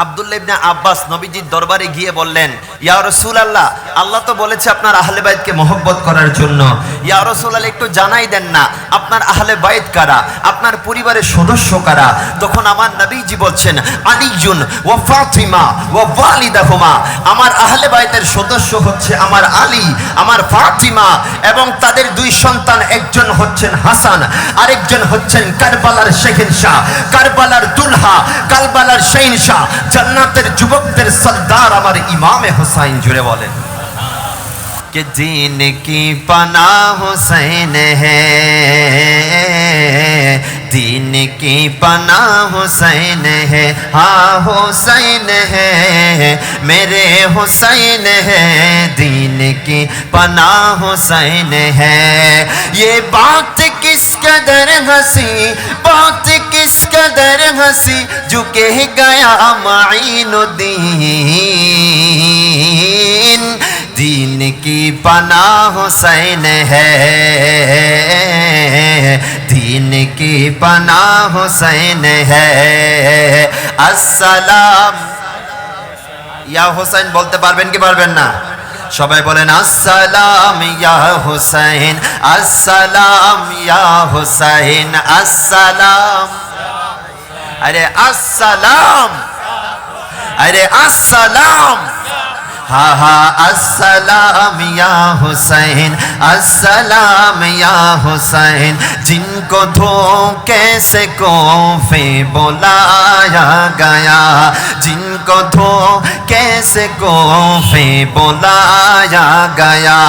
আব্দুল্লাহ ইবনে আব্বাস নবীজির দরবারে গিয়ে বললেন, ইয়া রাসূলুল্লাহ, আল্লাহ তো বলেছে আপনার আহলে বাইতকে মহব্বত করার জন্য। ইয়া রাসূলুল্লাহ, একটু জানাই দেন না আপনার আহলে বাইত কারা, আপনার পরিবারের সদস্য কারা। তখন আমার নবীজি বলছেন, আলীজুন ওয়া ফাতিমা ওয়া ওয়ালিদাহুমা, আমার আহলে বাইতের সদস্য হচ্ছে আমার আলী, আমার ফাতিমা এবং তাদের দুই সন্তান, একজন হচ্ছেন হাসান, আরেকজন হচ্ছেন কারবালার শেহনশাহ, কারবালার দুলহা, কারবালার শেহনশাহ, জান্নাতের যুবকদের সরদার আমার ইমামে হুসাইন। জুড়ে বলেন कि दीन की पनाह हुसैन है, दीन की पनाह हुसैन है, हाँ हुसैन है, मेरे हुसैन है, दीन की पनाह हुसैन है। ये बात किस कदर हंसी, बात किस कदर हंसी, जो कह गया माइनुद्दीन, दीन की पनाह हुसैन है, दीन की पनाह हुसैन है। अस्सलाम या हुसैन बोलते पारবেন কি পারবেন না? সবাই বলেন আসসালাম ইয়া হুসাইন, আসসালাম ইয়া হুসাইন, আসসালাম। আরে আসসালাম, আরে আসসালাম। हाँ हाँ अस्सलाम या हुसैन, अस्सलाम या हुसैन, जिनको धोखे से कोफे बुलाया गया, जिनको धोखे से कोफे बुलाया गया,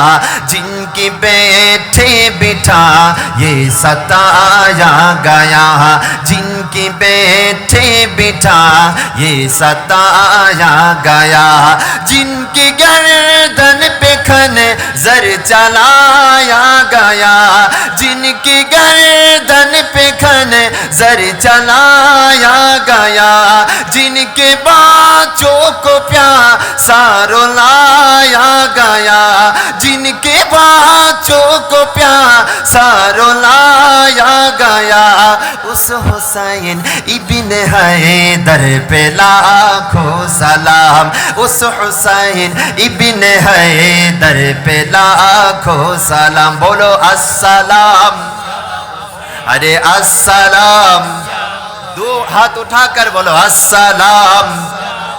जिनकी बैठे बिठा ये सताया गया, जिनकी बैठे बिठा ये सताया गया, जिनकी गर्दन पे खन जर चलाया गया, जिनकी गर्दन पे खन जर चलाया गया, जिनके बच्चों को प्यासा रुलाया गया, जिनके बच्चों को प्यासा रुलाया गया, उस हुसैन इब्ने हैदर पे लाखों सलाम, उस हुसैन इब्ने हैदर पे लाखों सलाम। बोलो अस्सलाम, अरे अस्सलाम, दो हाथ उठाकर बोलो अस्सलाम।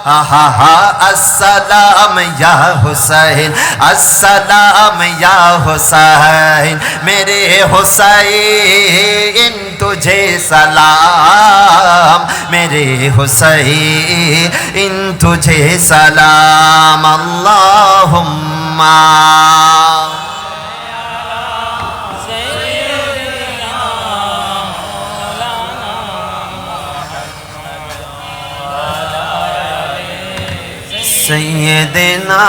हा हा हा अस्सलाम या हुसैन, अस्सलाम या हुसैन, मेरे हुसैन तुझे सलाम, मेरे हुसैन तुझे सलाम। अल्लाहुम्मा সৈয়দনা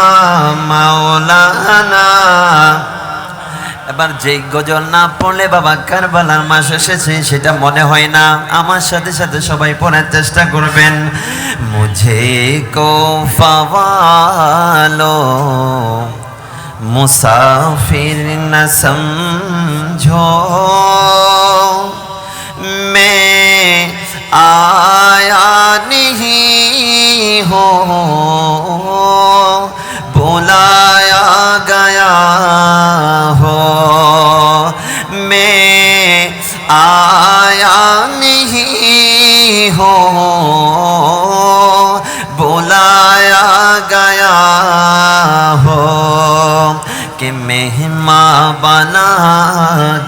মাওলানা। এবার যে গজল না পড়লে বাবা কারবালার মাস এসেছে সেটা মনে হয় না। আমার সাথে সাথে সবাই পড়ার চেষ্টা করবেন। মুঝে কো ফাওয়ালো মুসাফির না সমঝো, मैं आया नहीं हो, बुलाया गया हो, मैं आया नहीं हो, बुलाया गया हो, कि मेहमान बना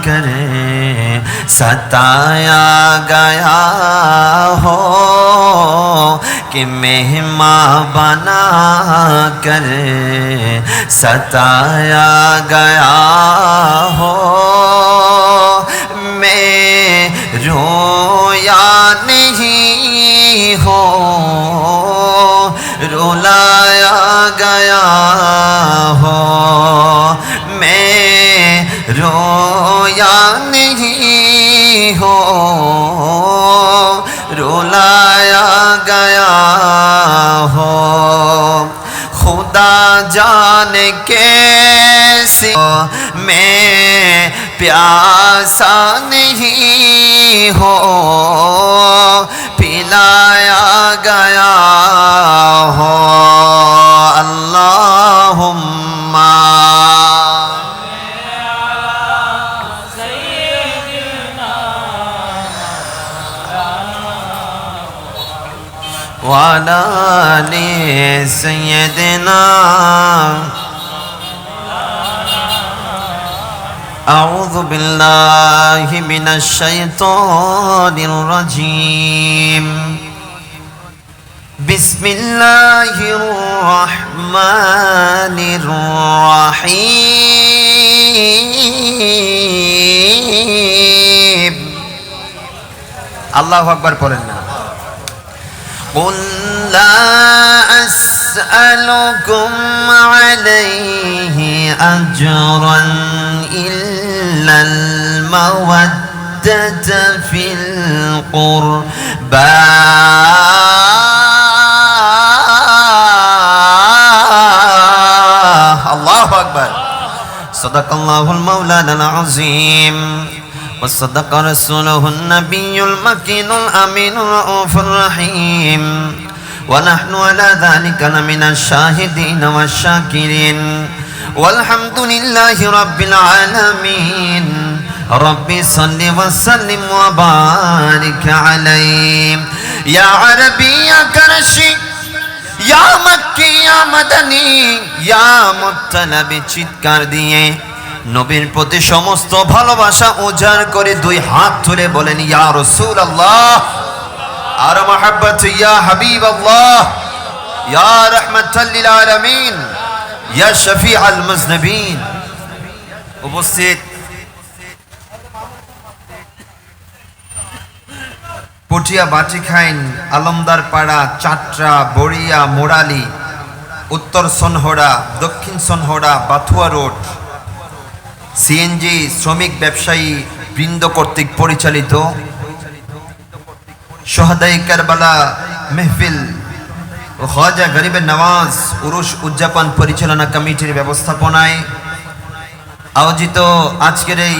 कर सताया गया हो, कि मेहमान बना कर सताया गया हो, मैं रोया नहीं हो, रुलाया गया हो, मैं रोया नहीं हो, रुलाया गया हो। खुदा जाने कैसे मैं प्यासा नहीं हो, पिलाया गया وعلى آل سيدنا أعوذ بالله من الشيطان الرجيم بسم الله الرحمن الرحيم الله أكبر পড়েন قل لا أسألكم عليه أجرا إلا المودة في القربى الله أكبر صدق الله المولانا العظيم وصدق رسوله النبي المكين الأمين الرؤوف الرحيم ونحن على ذلك لمن الشاهدين والشاكرين والحمد لله رب العالمين رب صل وسلم وبارك عليه يا عربي يا قرشي يا مكي يا مدني يا مطلبي চিৎকার দিয়ে নবীর প্রতি সমস্ত ভালোবাসা উজাড় করে দুই হাত তুলে বলেন ইয়া রাসূলুল্লাহ আর মহব্বত ইয়া হাবিবাল্লাহ ইয়া রাহমাতাল লিল আলামিন ইয়া শফিউল মুজনিবিন। উপস্থিত পটিয়া বাটিখাইন আলমদার পাড়া চাটরা বড়িয়া মোড়ালি উত্তর সনহড়া দক্ষিণ সনহড়া বাথুয়া রোড সিএনজি শ্রমিক ব্যবসায়ী বৃন্দ কর্তৃক পরিচালিত শহাদায়ে কারবালা মেহফিল ও খাজা গরিবের নওয়াজ উরুস উদযাপন পরিচালনা কমিটির ব্যবস্থাপনায় আয়োজিত আজকের এই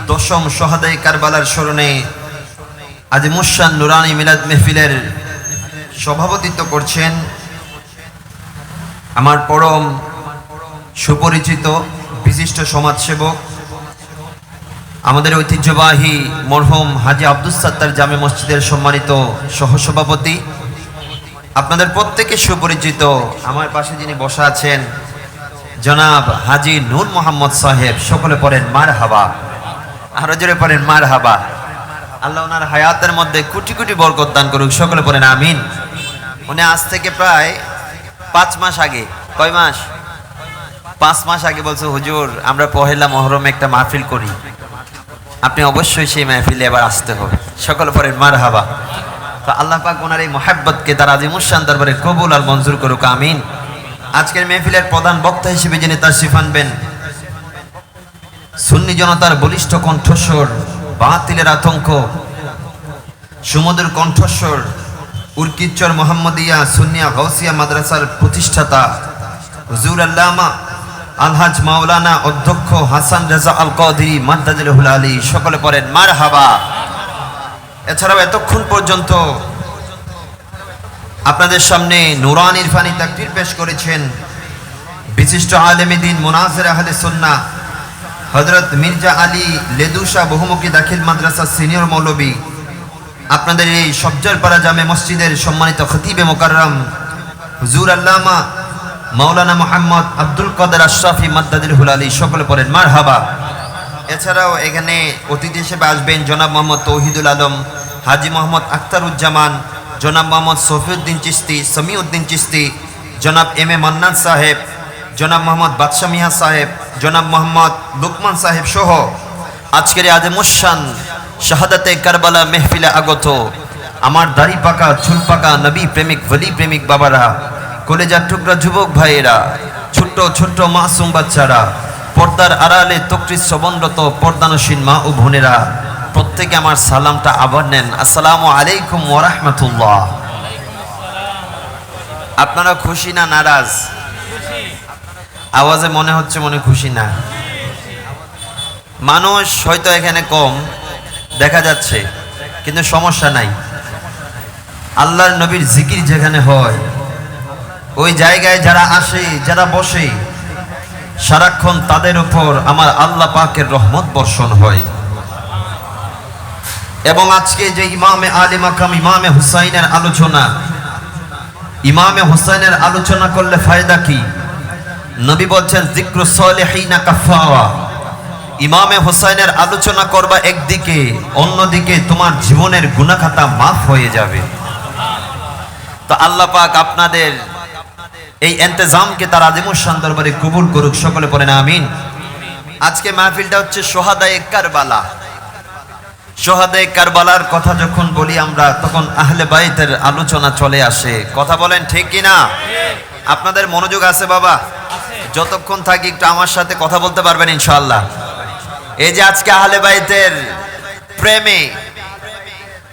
দশম শহাদায়ে কারবালার স্মরণে আজ মুশান নুরানি মিলাদ মেহফিলের সভাপতিত্ব করছেন আমার পরম সুপরিচিত বিশিষ্ট সমাজসেবক আমাদের ঐতিহ্যবাহী মরহুম হাজী আব্দুস সাত্তার জামে মসজিদের সম্মানিত সহসভাপতি, আপনাদের প্রত্যেকে সুপরিচিত আমার পাশে যিনি বসা আছেন জনাব হাজী নূর মোহাম্মদ সাহেব, সকলে পড়েন মারহাবা, আরো জোরে পড়েন মারহাবা। আল্লাহ ওনার হায়াতের মধ্যে কোটি কোটি বরকত দান করুক, সকলে পড়েন আমিন। উনি আজ থেকে প্রায় 5 মাস আগে, কয় মাস, 5 মাস আগে বলছে হুজুর আমরা পহেলা মহরমে একটা মাহফিল করি, আপনি অবশ্যই সেই মাহফিলে এবার আসতে হবে, সকলে পড়েন মারহাবা। তো আল্লাহ পাক ওনার এই মহব্বতকে তার আজিমুশান দরবারে কবুল আর মঞ্জুর করুক আমিন। আজকের মাহফিলের প্রধান বক্তা হিসেবে যিনি তাশরিফ আনবেন সুন্নি জনতার বলিষ্ঠ কণ্ঠস্বর, বাতিলের আতঙ্ক, সুমধুর কণ্ঠস্বর, উরকিচ্চর মোহাম্মদিয়া সুন্নিয়া গাউসিয়া মাদ্রাসার প্রতিষ্ঠাতা হুজুর আল্লামা আলহাজ মাওলানা অধ্যক্ষ হাসান রাজা আল কাদরি মাদ্দাজিলহুল আলী, সকলে পড়েন মারহাবা। এছাড়াও এতক্ষণ পর্যন্ত আপনাদের সামনে নুরান ইরফানি তাকরীর পেশ করেছেন বিশিষ্ট আলেমে দ্বীন মুনাজির আহলে সুন্নাহ হযরত মির্জা আলী লেদুশা বহুমুখী দাখিল মাদ্রাসা সিনিয়র মৌলবী, আপনাদের এই সবজরপাড়া জামে মসজিদের সম্মানিত খতিবে মুকাররম হুজুর আল্লামা মাওলানা মুহাম্মদ আব্দুল কাদের আশরাফি মাদ্দাজিলহুল আলী, সকলে পড়েন মারহাবা। এছাড়াও এখানে অতিথি হিসেবে আসবেন জনাব মোহাম্মদ তৌহিদুল আলম, হাজী মোহাম্মদ আখতারুজ্জামান, জনাব মোহাম্মদ সফিউদ্দিন চিশতি, সামিউদ্দিন চিশতি, জনাব এম এ মান্নান সাহেব, জনাব মোহাম্মদ বাদশাহ মিয়া সাহেব, জনাব মোহাম্মদ লুকমান সাহেব সহ আজকের আজমুশান শাহাদাতে কারবালা মেহফিলে আগত আমার দাড়ি পাকা চুল পাকা নবী প্রেমিক ওলি প্রেমিক বাবারা, কলেজার টুকরা যুবক ভাইয়েরা, ছোট্ট ছোট্ট মাসুম বাচ্চারা, পর্দার আড়ালে তকরির শ্রবণরত পর্দানসীন মা ও বোনেরা, প্রত্যেকে আমার সালামটা আবার নেন, আসসালামু আলাইকুম ওয়া রাহমাতুল্লাহ। আপনারা খুশি না নারাজ? আওয়াজে মনে হচ্ছে মনে খুশি না। মানুষ হয়তো এখানে কম দেখা যাচ্ছে, কিন্তু সমস্যা নাই। আল্লাহর নবীর জিকির যেখানে হয় ওই জায়গায় যারা আসে যারা বসে সারাক্ষণ তাদের উপর আমার আল্লাহ পাকের রহমত বর্ষণ হয়। এবং আজকে যে ইমামে আলে মাকাম ইমামে হুসাইনের আলোচনা, ইমামে হোসেনের আলোচনা করলে ফায়দা কি? নবী বলছেন যিকরু সলিহিনা কাফারা। ইমামে হোসেনের আলোচনা করবা একদিকে, অন্যদিকে তোমার জীবনের গুনাহ খাতা মাফ হয়ে যাবে। তো আল্লাহ পাক আপনাদের এই ইন্তজামকে তার আযিমুশ-শান দরবারে কবুল করুক, সকলে পড়েন আমিন। আজকে মাহফিলটা হচ্ছে সোহাদায়ে কারবালা। সোহাদায়ে কারবালার কথা যখন বলি আমরা, তখন আহলে বাইতের আলোচনা চলে আসে। কথা বলেন ঠিক কিনা? আপনাদের মনোযোগ আছে বাবা? যতক্ষণ থাকি একটু আমার সাথে কথা বলতে পারবেন ইনশাআল্লাহ। এই যে আজকে আহলে বাইতের প্রেমে,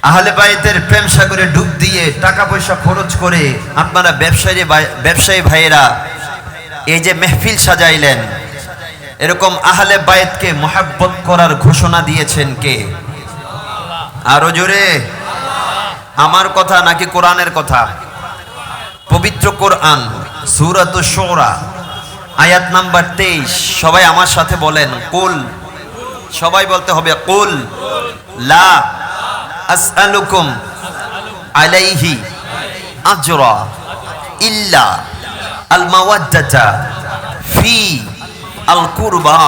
আহলে বাইতের প্রেম সাগরে ডুব দিয়ে টাকা পয়সা খরচ করে আপনারা ব্যবসায়ী ভাইয়েরা এই যে মেহফিল সাজাইলেন, এরকম আহলে বাইতকে মুহাব্বত করার ঘোষণা দিয়েছেন কে? আরো জোরে। আমার কথা নাকি কোরআনের কথা? পবিত্র কোরআন সূরাতুশ শুরা আয়াত নাম্বার 23। সবাই আমার সাথে বলেন কুল। সবাই বলতে হবে কুল লা আসআলুকুম আলাইহি আজরা ইল্লা আল মাওয়াদ্দাতা ফি আল কুরবা।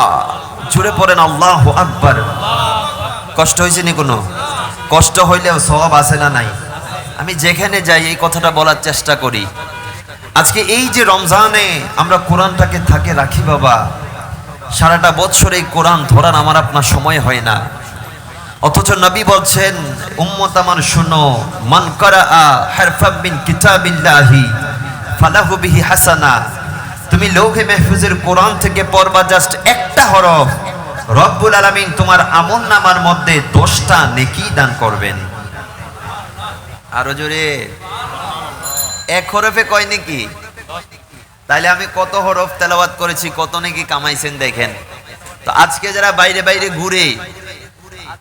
জুড়ে পড়েন আল্লাহু আকবার। কষ্ট হয়েছে নি? কোনো কষ্ট হইলেও সওয়াব আছে না নাই? আমি যেখানে যাই এই কথাটা বলার চেষ্টা করি। আজকে এই যে রমজানে আমরা কোরআনটাকে থাকে রাখি বাবা, সারাটা বছর এই কোরআন ধরার আমার আপনার সময় হয় না। অথচ নবী বলছেন উম্মত আমার শুনো, মান করাআ হারফাম মিন কিতাবিল্লাহি ফালাহু বিহি হাসানা। তুমি লৌহে মাহফুজের কোরআন থেকে পড়বা জাস্ট একটা হরফ, রব্বুল আলামিন তোমার আমলনামার মধ্যে 10টা নেকি দান করবেন। আরো জোরে। এক হরফে কয় নেকি? তাইলে আমি কত হরফ তেলাওয়াত করেছি, কত নেকি কামাইছেন দেখেন। তো আজকে যারা বাইরে বাইরে ঘুরে,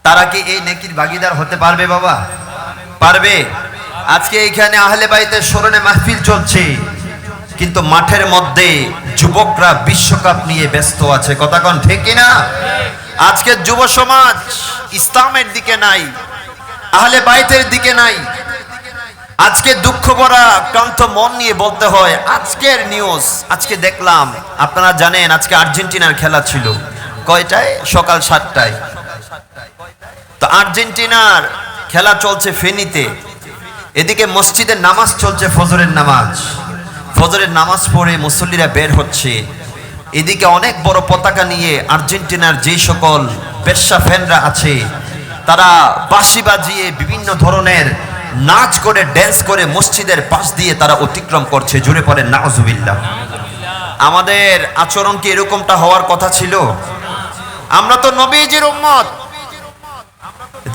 তারা কি এই নেকির ভাগীদার হতে পারবে বাবা? পারবে? আজকে এইখানে আহলে বাইতের স্মরণে মাহফিল চলছে, কিন্তু মাঠের মধ্যে যুবকরা বিশ্বকাপ নিয়ে ব্যস্ত আছে। কথা কোন ঠিক কিনা? আজকে যুব সমাজ ইসলামের দিকে নাই, আহলে বাইতের দিকে নাই। আজকে দুঃখ ভরা ক্লান্ত মন নিয়ে বলতে হয়, আজকের নিউজ আজকে দেখলাম, আপনারা জানেন আজকে আর্জেন্টিনার খেলা ছিল। কয়টায়? সকাল 7টায়। তো আর্জেন্টিনার খেলা চলছে ফেনীতে, এদিকে মসজিদে নামাজ চলছে, ফজরের নামাজ। ফজরের নামাজ পড়ে মুসল্লিরা বের হচ্ছে, এদিকে অনেক বড় পতাকা নিয়ে আর্জেন্টিনার যে সকল বেশ্যা ফ্যানরা আছে, তারা বাঁশি বাজিয়ে বিভিন্ন ধরনের নাচ করে ড্যান্স করে মসজিদের পাশ দিয়ে তারা অতিক্রম করছে। জুড়ে পড়েন নাউজুবিল্লাহ। আমাদের আচরণ কি এরকমটা হওয়ার কথা ছিল? আমরা তো নবীজির উম্মত।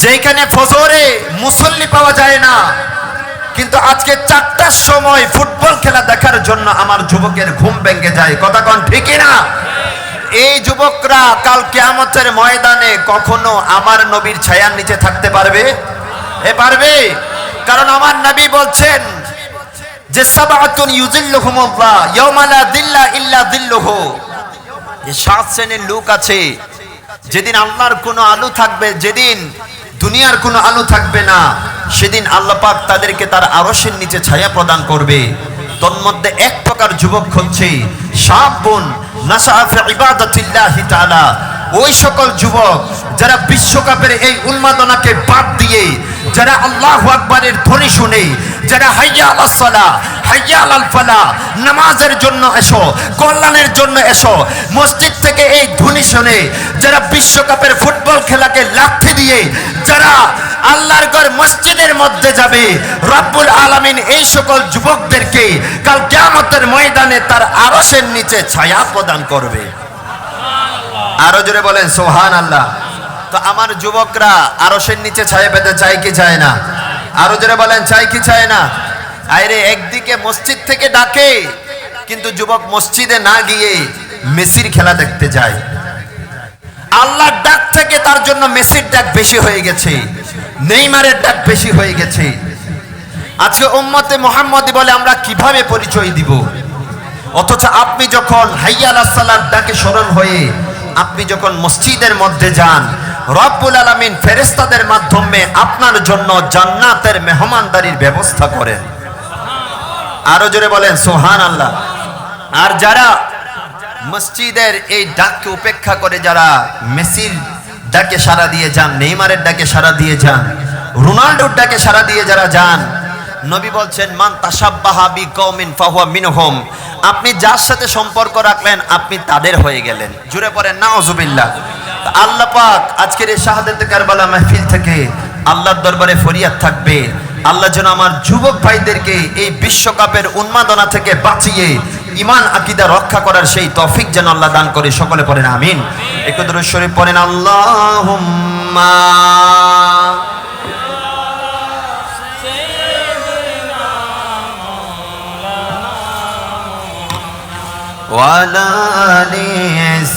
যেখানে ফজরে মুসল্লি পাওয়া যায় না, কিন্তু আজকে 4টার সময় ফুটবল খেলা দেখার জন্য আমার যুবকের ঘুম ভেঙে যায়। কথা কোন ঠিক না? এই যুবকরা কাল কিয়ামতের ময়দানে কখনো আমার নবীর ছায়ার নিচে থাকতে পারবে? পারবে? কারণ আমার নবী বলছেন যে সাবাতুন ইউযিল্লুহুমুল্লাহ ইয়াওমা লা যিল্লা ইল্লা যিল্লুহু। যে 7 শ্রেণীর লোক আছে, যেদিন আল্লাহর কোনো আলো থাকবে, যেদিন দুনিয়ার কোনো আলো থাকবে না, সেদিন আল্লাহ পাক তাদেরকে তার আরশের নিচে ছায়া প্রদান করবে। তন্মধ্যে এক প্রকার যুবক হচ্ছে শাবুন নাশআ ফি ইবাদাতিল্লাহি তাআলা। ওই সকল যুবক যারা বিশ্বকাপের এই উন্মাদনাকে বাদ দিয়ে, যারা আল্লাহু আকবারের ধ্বনি শুনে, যারা হাইয়া আলাস সালাহ হাইয়া আলাল ফালাহ, নামাজের জন্য এসো, কল্যাণের জন্য এসো, মসজিদ থেকে এই ধ্বনি শুনে যারা বিশ্বকাপের ফুটবল খেলাকে লাথি দিয়ে যারা আল্লাহর ঘর মসজিদের মধ্যে যাবে, রব্বুল আলামিন এই সকল যুবকদেরকে কাল কিয়ামতের ময়দানে তার আরশের নিচে ছায়া প্রদান করবে। আরো জোরে বলেন সুবহানাল্লাহ। তো আমার যুবকরা আরশের নিচে ছায়া পেতে চায় কি চায় না? আরো জোরে বলেন চায় কি চায় না? আরে একদিকে মসজিদ থেকে ডাকে, কিন্তু যুবক মসজিদে না গিয়ে মেসির খেলা দেখতে যায়। আল্লাহর ডাক থেকে তার জন্য মেসির ডাক বেশি হয়ে গেছে, নেইমারের ডাক বেশি হয়ে গেছে। আজকে উম্মতে মুহাম্মদী বলে আমরা কিভাবে পরিচয় দিব? অথচ আপনি যখন হাইয়া আলাস সালাত ডাকে স্মরণ হয়ে আপনি যখন মসজিদের মধ্যে যান, রব্বুল আলামিন ফেরেশতাদের মাধ্যমে আপনার জন্য জান্নাতের মেহমানদারির ব্যবস্থা করেন। আরো জোরে বলেন সুবহানাল্লাহ। আর যারা মসজিদের এই ডাককে উপেক্ষা করে, যারা মেসির ডাকে সাড়া দিয়ে যান, নেইমারের ডাকে সাড়া দিয়ে যান, রোনাল্ডোর ডাকে সাড়া দিয়ে যারা যান, নবী বলছেন মান তাশাব্বাহা বিকওমিন ফাহুয়া মিনহুম। আপনি যার সাথে সম্পর্ক রাখলেন আপনি তাদের হয়ে গেলেন। জুড়ে পড়েন নাউজুবিল্লাহ। আল্লাহ পাক আজকের এই শাহাদাতে কারবালা মাহফিল থেকে আল্লাহর দরবারে ফরিয়াদ থাকবে, আল্লাহ যেন আমার যুবক ভাইদেরকে এই বিশ্বকাপের উন্মাদনা থেকে বাঁচিয়ে ঈমান আকীদা রক্ষা করার সেই তৌফিক যেন আল্লাহ দান করে। সকলে পড়েন আমিন। একটু দরুদ শরীফ পড়েন আল্লাহুম্মা ওয়ালা আলি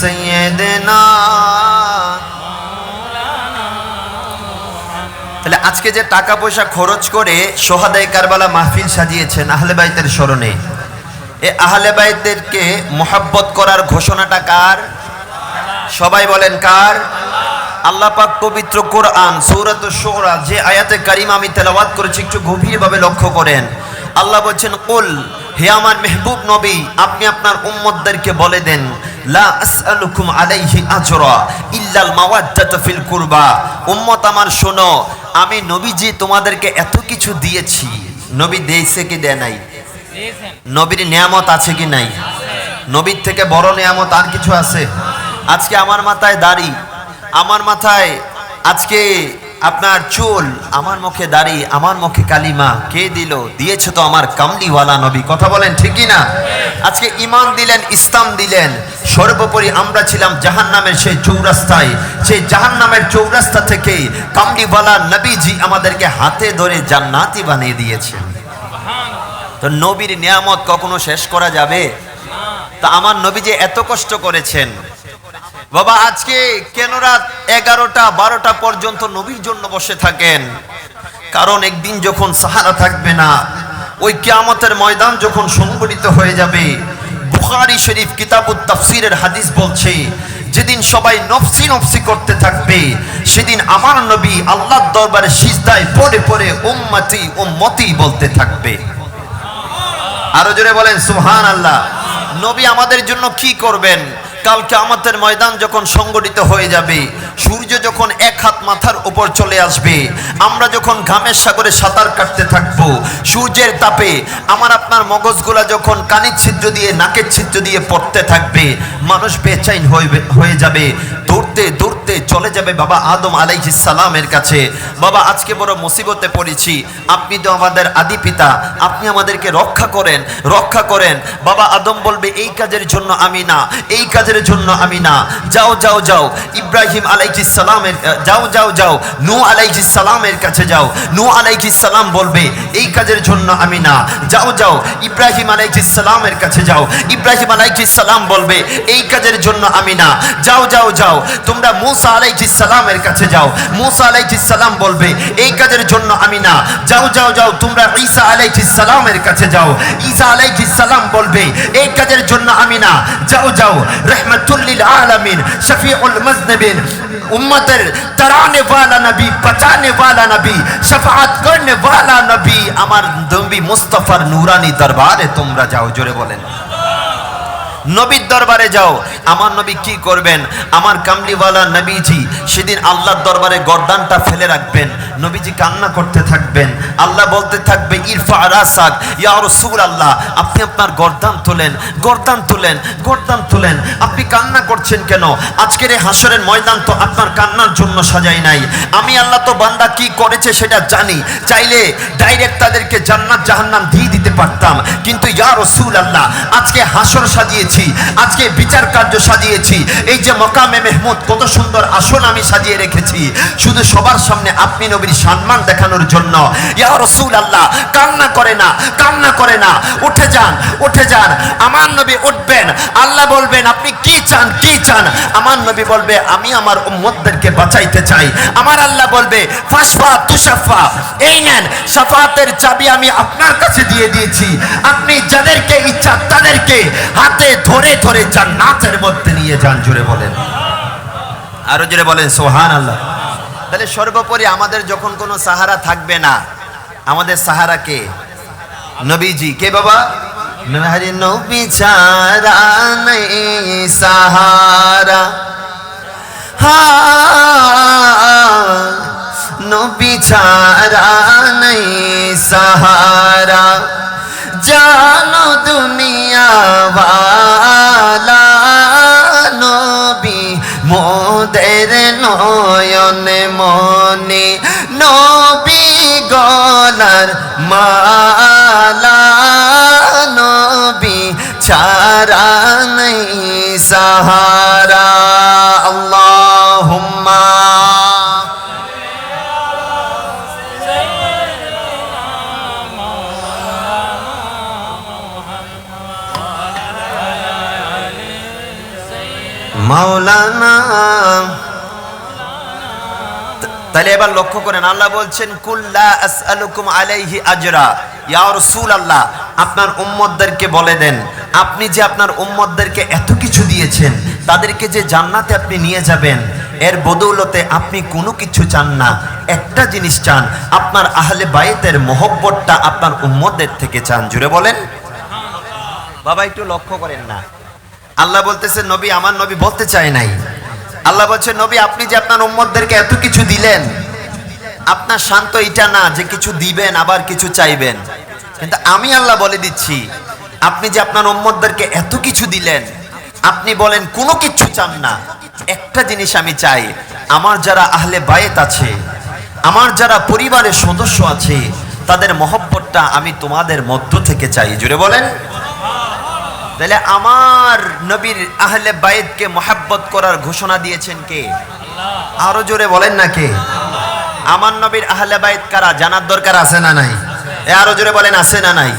সাইয়্যিদিনা। তাহলে আজকে যে টাকা পয়সা খরচ করে সোহাদায়ে কারবালা মাহফিল সাজিয়েছেন আহলে বাইতের স্মরণে, এই আহলে বাইতদেরকে মুহাব্বত করার ঘোষণাটা কার? সবাই বলেন কার? আল্লাহ পাক পবিত্র কোরআন সূরাতুশ শুরা যে আয়াতে কারিমা আমি তেলাওয়াত করেছি একটু গভীরভাবে লক্ষ্য করেন। আল্লাহ বলছেন কুল, হে আমার মেহবুব নবী আপনি আপনার উম্মতদেরকে বলে দেন, লা আসআলুকুম আলাইহি আজরা ইল্লাল মাওয়াদ্দাতা ফিল কুরবা। উম্মত আমার শোনো, আমি নবীজি তোমাদেরকে এত কিছু দিয়েছি। নবী দিয়েছে কি দেয় নাই? নবীর নিয়ামত আছে কি নাই? নবীর থেকে বড় নিয়ামত আর কিছু আছে? আজকে আমার মাথায় দাড়ি, আমার মাথায় আজকে আপনার চুল, আমার মুখে দাড়ি, আমার মুখে কালিমা কে দিল? দিয়েছে তো আমার কামলিওয়ালা নবী। কথা বলেন ঠিকই না? আজকে ঈমান দিলেন, ইসলাম দিলেন। সর্বোপরি আমরা ছিলাম জাহান্নামের সেই চৌরাস্তায়, সেই জাহান্নামের চৌরাস্তা থেকে কামলিওয়ালা নবীজি আমাদেরকে হাতে ধরে জান্নাতি বানিয়ে দিয়েছেন। তো নবীর নিয়ামত কখনো শেষ করা যাবে? তা আমার নবী যে এত কষ্ট করেছেন বাবা, আজকে কেন রাত 11টা 12টা পর্যন্ত নবীর জন্য বসে থাকেন? কারণ একদিন যখন সাহারা থাকবে না, ওই কিয়ামতের ময়দান যখন সংগঠিত হয়ে যাবে, বুখারী শরীফ কিতাবুত তাফসীরের হাদিস বলছে যেদিন সবাই নফসি নফসি করতে থাকবে, সেদিন আমার নবী আল্লাহর দরবারে সিজদায় পড়ে পড়ে উম্মতি উম্মতি বলতে থাকবে। আরো জোরে বলেন সুবহানাল্লাহ। নবী আমাদের জন্য কি করবেন? কাল কিয়ামতের ময়দান যখন সংগঠিত হয়ে যাবে, সূর্য যখন এক হাত মাথার উপর চলে আসবে, আমরা যখন ঘামের সাগরে সাঁতার কাটতে থাকবো, সূর্যের তাপে আমার আপনার মগজগুলা যখন কানের ছিদ্র দিয়ে নাকের ছিদ্র দিয়ে পড়তে থাকবে, মানুষ বেচাইন হয়ে যাবে, দৌড়তে দৌড়তে চলে যাবে বাবা আদম আলাইহিস সালামের কাছে। বাবা আজকে বড় মুসিবতে পড়েছি, আপনি তো আমাদের আদি পিতা, আপনি আমাদেরকে রক্ষা করেন, রক্ষা করেন। বাবা আদম বলবে এই কাজের জন্য আমি না, এই কাজের জন্য আমি না। যাও যাও যাও ইব্রাহিম আলাইহিস সালামের, যাও যাও যাও নূহ আলাইহিস সালামের কাছে যাও। নূহ আলাইহিস সালাম বলবে এই কাজের জন্য আমি না। যাও যাও ইব্রাহিম আলাইহিস সালামের কাছে যাও। ইব্রাহিম আলাইহিস সালাম বলবে এই কাজের জন্য আমি না। যাও যাও যাও তোমরা মূসা আলাইহিস সালামের কাছে যাও। মূসা আলাইহিস সালাম বলবে এই কাজের জন্য আমি না। যাও যাও যাও তোমরা ঈসা আলাইহিস সালামের কাছে যাও। ঈসা আলাইহিস সালাম বলবে এই কাজের জন্য আমি না। যাও যাও रहमतुल लिल आलमीन शफीउल मुज़निबिन उम्मतेर तराने वाला नबी, बचाने वाला नबी, शफाअत करने वाला नबी আমার নবী মুস্তাফার নূরানি দরবারে তোমরা যাও। জোরে বলেন নবীর দরবারে যাও। আমার নবী কি করবেন? আমার কামলিওয়ালা নবীজি সেদিন আল্লাহর দরবারে গর্দানটা ফেলে রাখবেন, নবীজি কান্না করতে থাকবেন। আল্লাহ বলতে থাকবে ইরফা রাসাক ইয়া রাসূলুল্লাহ, আপনি আপনার গর্দান তোলেন, গর্দান তোলেন, গর্দান তোলেন। আপনি কান্না করছেন কেন? আজকের এই হাসরের ময়দান তো আপনার কান্নার জন্য সাজাই নাই। আমি আল্লাহ তো বান্দা কি করেছে সেটা জানি, চাইলে ডাইরেক্ট তাদেরকে জান্নাত জাহান্নাম দিয়ে দিতে পারতাম, কিন্তু ইয়া রাসূলুল্লাহ আজকে হাসর সাজিয়েছি, আজকে বিচার কার্য সাজিয়েছি, এই যে মকামে মেহমুদ কত সুন্দর আসন আমি সাজিয়ে রেখেছি শুধু সবার সামনে আপনি নবীর সম্মান দেখানোর জন্য। ইয়া রাসূলুল্লাহ কান্না করে না, কান্না করে না, উঠে যান, উঠে যান। আমার নবী উঠবেন, আল্লাহ বলবেন আপনি কি চান, কি চান? আমার নবী বলবে আমি আমার উম্মতদেরকে বাঁচাইতে চাই। আমার আল্লাহ বলবে ফাশফা তুশাফা, এই নেন শাফাতের চাবি আমি আপনার কাছে দিয়ে দিয়েছি, আপনি যাদেরকে ইচ্ছা তাদেরকে হাতে ধরে ধরে জান্নাতের মধ্যে নিয়ে যান। জোরে বলেন, আরো জোরে বলেন সুবহানাল্লাহ। তাহলে সর্বোপরি আমাদের যখন কোনো সাহারা থাকবে না, আমাদের সাহারা কে? নবীজি কে বাবা? আরে নবী ছাড়া নাই সাহারা, নবী ছাড়া নাই সাহারা, জানো দুনিয়া ওয়ালা নবী মোদের নয়নে মনে, নবী গলার মালা, নবী ছাড়া নাই সাহারা। আল্লাহুম্মা মাওলানা। তাহলে এবার লক্ষ্য করেন, আল্লাহ বলছেন কুল্লা আসআলুকুম আলাইহি আজরা, ইয়া রাসূলুল্লাহ আপনার উম্মতদেরকে বলে দেন, আপনি যে আপনার উম্মতদেরকে এত কিছু দিয়েছেন, তাদেরকে যে জান্নাতে আপনি নিয়ে যাবেন, এর বদৌলতে আপনি কোনো কিছু চান না, একটা জিনিস চান, আপনার আহলে বাইতের মহব্বতটা আপনার উম্মতদের থেকে চান। জুড়ে বলেন বাবা, একটু লক্ষ্য করেন না। আল্লাহ বলতেছেন নবী, আমার নবী বলতে চায় নাই, আল্লাহ বলছে নবী আপনি যে আপনার উম্মতদেরকে এত কিছু দিলেন, আপনার শান্ত এটা না যে কিছু দিবেন আবার কিছু চাইবেন, কিন্তু আমি আল্লাহ বলে দিচ্ছি আপনি যে আপনার উম্মতদেরকে এত কিছু দিলেন, আপনি বলেন কোনো কিছু চান না, একটা জিনিস আমি চাই, আমার যারা আহলে বায়েত আছে, আমার যারা পরিবারের সদস্য আছে, তাদের মহব্বতটা আমি তোমাদের মধ্য থেকে চাই। জুড়ে বলেন। তাহলে আমার নবীর আহলে বাইতকে মহব্বত করার ঘোষণা দিয়েছেন কে? আরো জোরে বলেন না কে? আমার নবীর আহলে বাইত কারা জানার দরকার আছে না নাই? আরো জোরে বলেন আছে না নাই?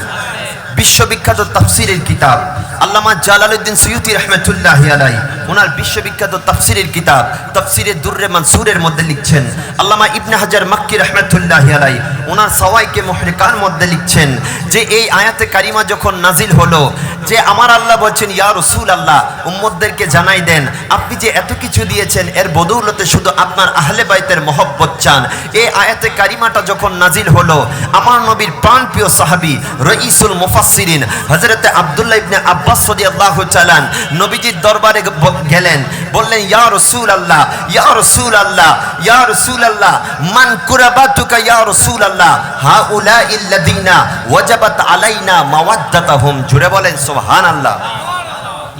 বিশ্ববিখ্যাত তাফসীরের কিতাব আল্লামা জালালউদ্দিন সুয়ুতী রাহমাতুল্লাহি আলাইহি ওনার বিশ্ববিখ্যাত তাফসীরের কিতাব তাফসীরে দুররে মানসুরের মধ্যে লিখছেন, আল্লামা ইবনে হাজার মাক্কি রাহমাতুল্লাহি আলাইহি ওনার সাওয়াইকে মুহরিকার মধ্যে লিখছেন যে এই আয়াতে কারিমা যখন নাজিল হলো, যে আমার আল্লাহ বলছেন ইয়া রাসূলুল্লাহ উম্মতদেরকে জানাই দেন আপনি যে এত কিছু দিয়েছেন এর বদৌলতে শুধু আপনার আহলে বাইতের মহব্বত চান, এই আয়াতে কারিমাটা যখন নাজিল হলো, আমার নবীর প্রাণপ্রিয় সাহাবী রাইসুল মুফাসসিরিন হযরত আব্দুল্লাহ ইবনে আব্বাস রাদিয়াল্লাহু তাআলা নবীজির দরবারে গেলেন, বললেন ইয়া রাসূলুল্লাহ ইয়া রাসূলুল্লাহ ইয়া রাসূলুল্লাহ মান কুরাবাতুকা ইয়া রাসূলুল্লাহ হাউলাইল্লাযিনা ওয়াজাবাত আলাইনা মাওয়াদ্দাতুহুম। জুড়ে বলেন সুবহানাল্লাহ।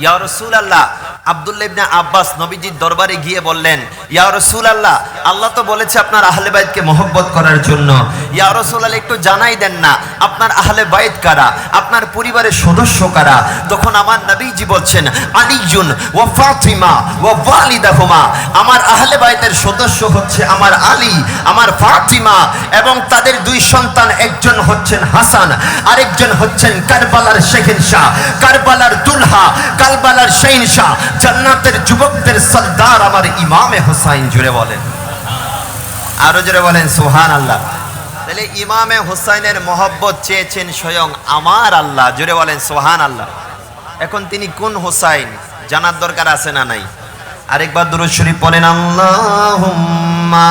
ইয়া রাসূলুল্লাহ আব্দুল্লাহ ইবনে আব্বাস নবীজির দরবারে গিয়ে বললেন, ইয়া রাসূলুল্লাহ আল্লাহ তো বলেছে আপনার আহলে বাইতকে মহব্বত করার জন্য, ইয়া রাসূলুল্লাহ একটু জানাই দেন না আপনার আহলে বাইত কারা, আপনার পরিবারের সদস্য কারা। তখন আমার নবীজি বলছেন আলীজুন ওয়া ফাতিমা ওয়া ওয়ালিদাহুমা, আমার আহলে বাইতের সদস্য হচ্ছে আমার আলী, আমার ফাতিমা এবং তাদের দুই সন্তান, একজন হচ্ছেন হাসান, আরেকজন হচ্ছেন কারবালার শাহনশাহ, কারবালার দুলহা, কারবালার শাহনশাহ, জান্নাতের যুবকদের সরদার আমার ইমামে হুসাইন। জুড়ে বলেন, আরো জোরে বলেন সুবহানাল্লাহ। তাহলে ইমামে হুসাইনের মহব্বত চেয়েছেন স্বয়ং আমার আল্লাহ। জুড়ে বলেন সুবহানাল্লাহ। এখন তিনি কোন হুসাইন জানার দরকার আছে না নাই? আরেকবার দুরূদ শরীফ পড়েন, আল্লাহুম্মা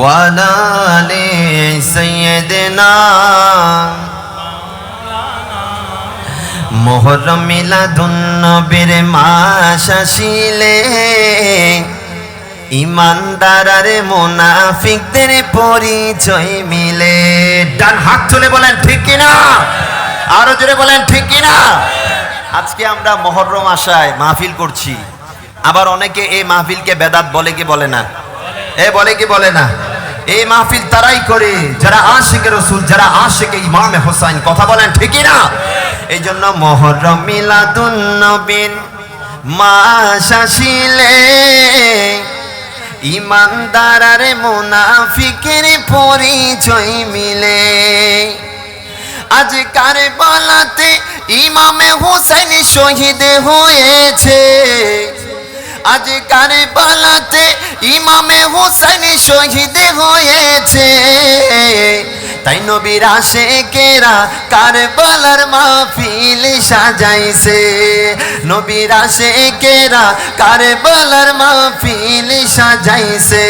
ওয়ালা আলি সাইয়্যিদিনা মুহররম মিলাদুন নবীর মাস আসিলে ইমানদার আর মুনাফিকদের পরিচয় মিলে। ডান হাত তুলে বলেন ঠিক কিনা, আরো জোরে বলেন ঠিক কিনা। আজকে আমরা মুহররম আশায় মাহফিল করছি, আবার অনেকে এই মাহফিলকে বেদাত বলে কি বলে না? বলে কি বলে না? এই মাহফিল তারাই করে যারা আশিকে রাসূল, যারা আশিকে ইমামে হুসাইন। কথা বলেন ঠিক কিনা? এই জন্য মুহররম মিলাদুন নবীর মাস আসিলে ইমানদার আর মুনাফিকের পরিচয় মিলে। আজ কারবালাতে ইমামে হুসাইন শহীদ হয়েছে, আজ কারবালাতে ইমামে হুসাইন শহীদ হয়েছে, তাই নবীর আশিকেরা কারবালার মাহফিল সাজাইছে, নবীর আশিকেরা কারবালার মাহফিল সাজাইছে।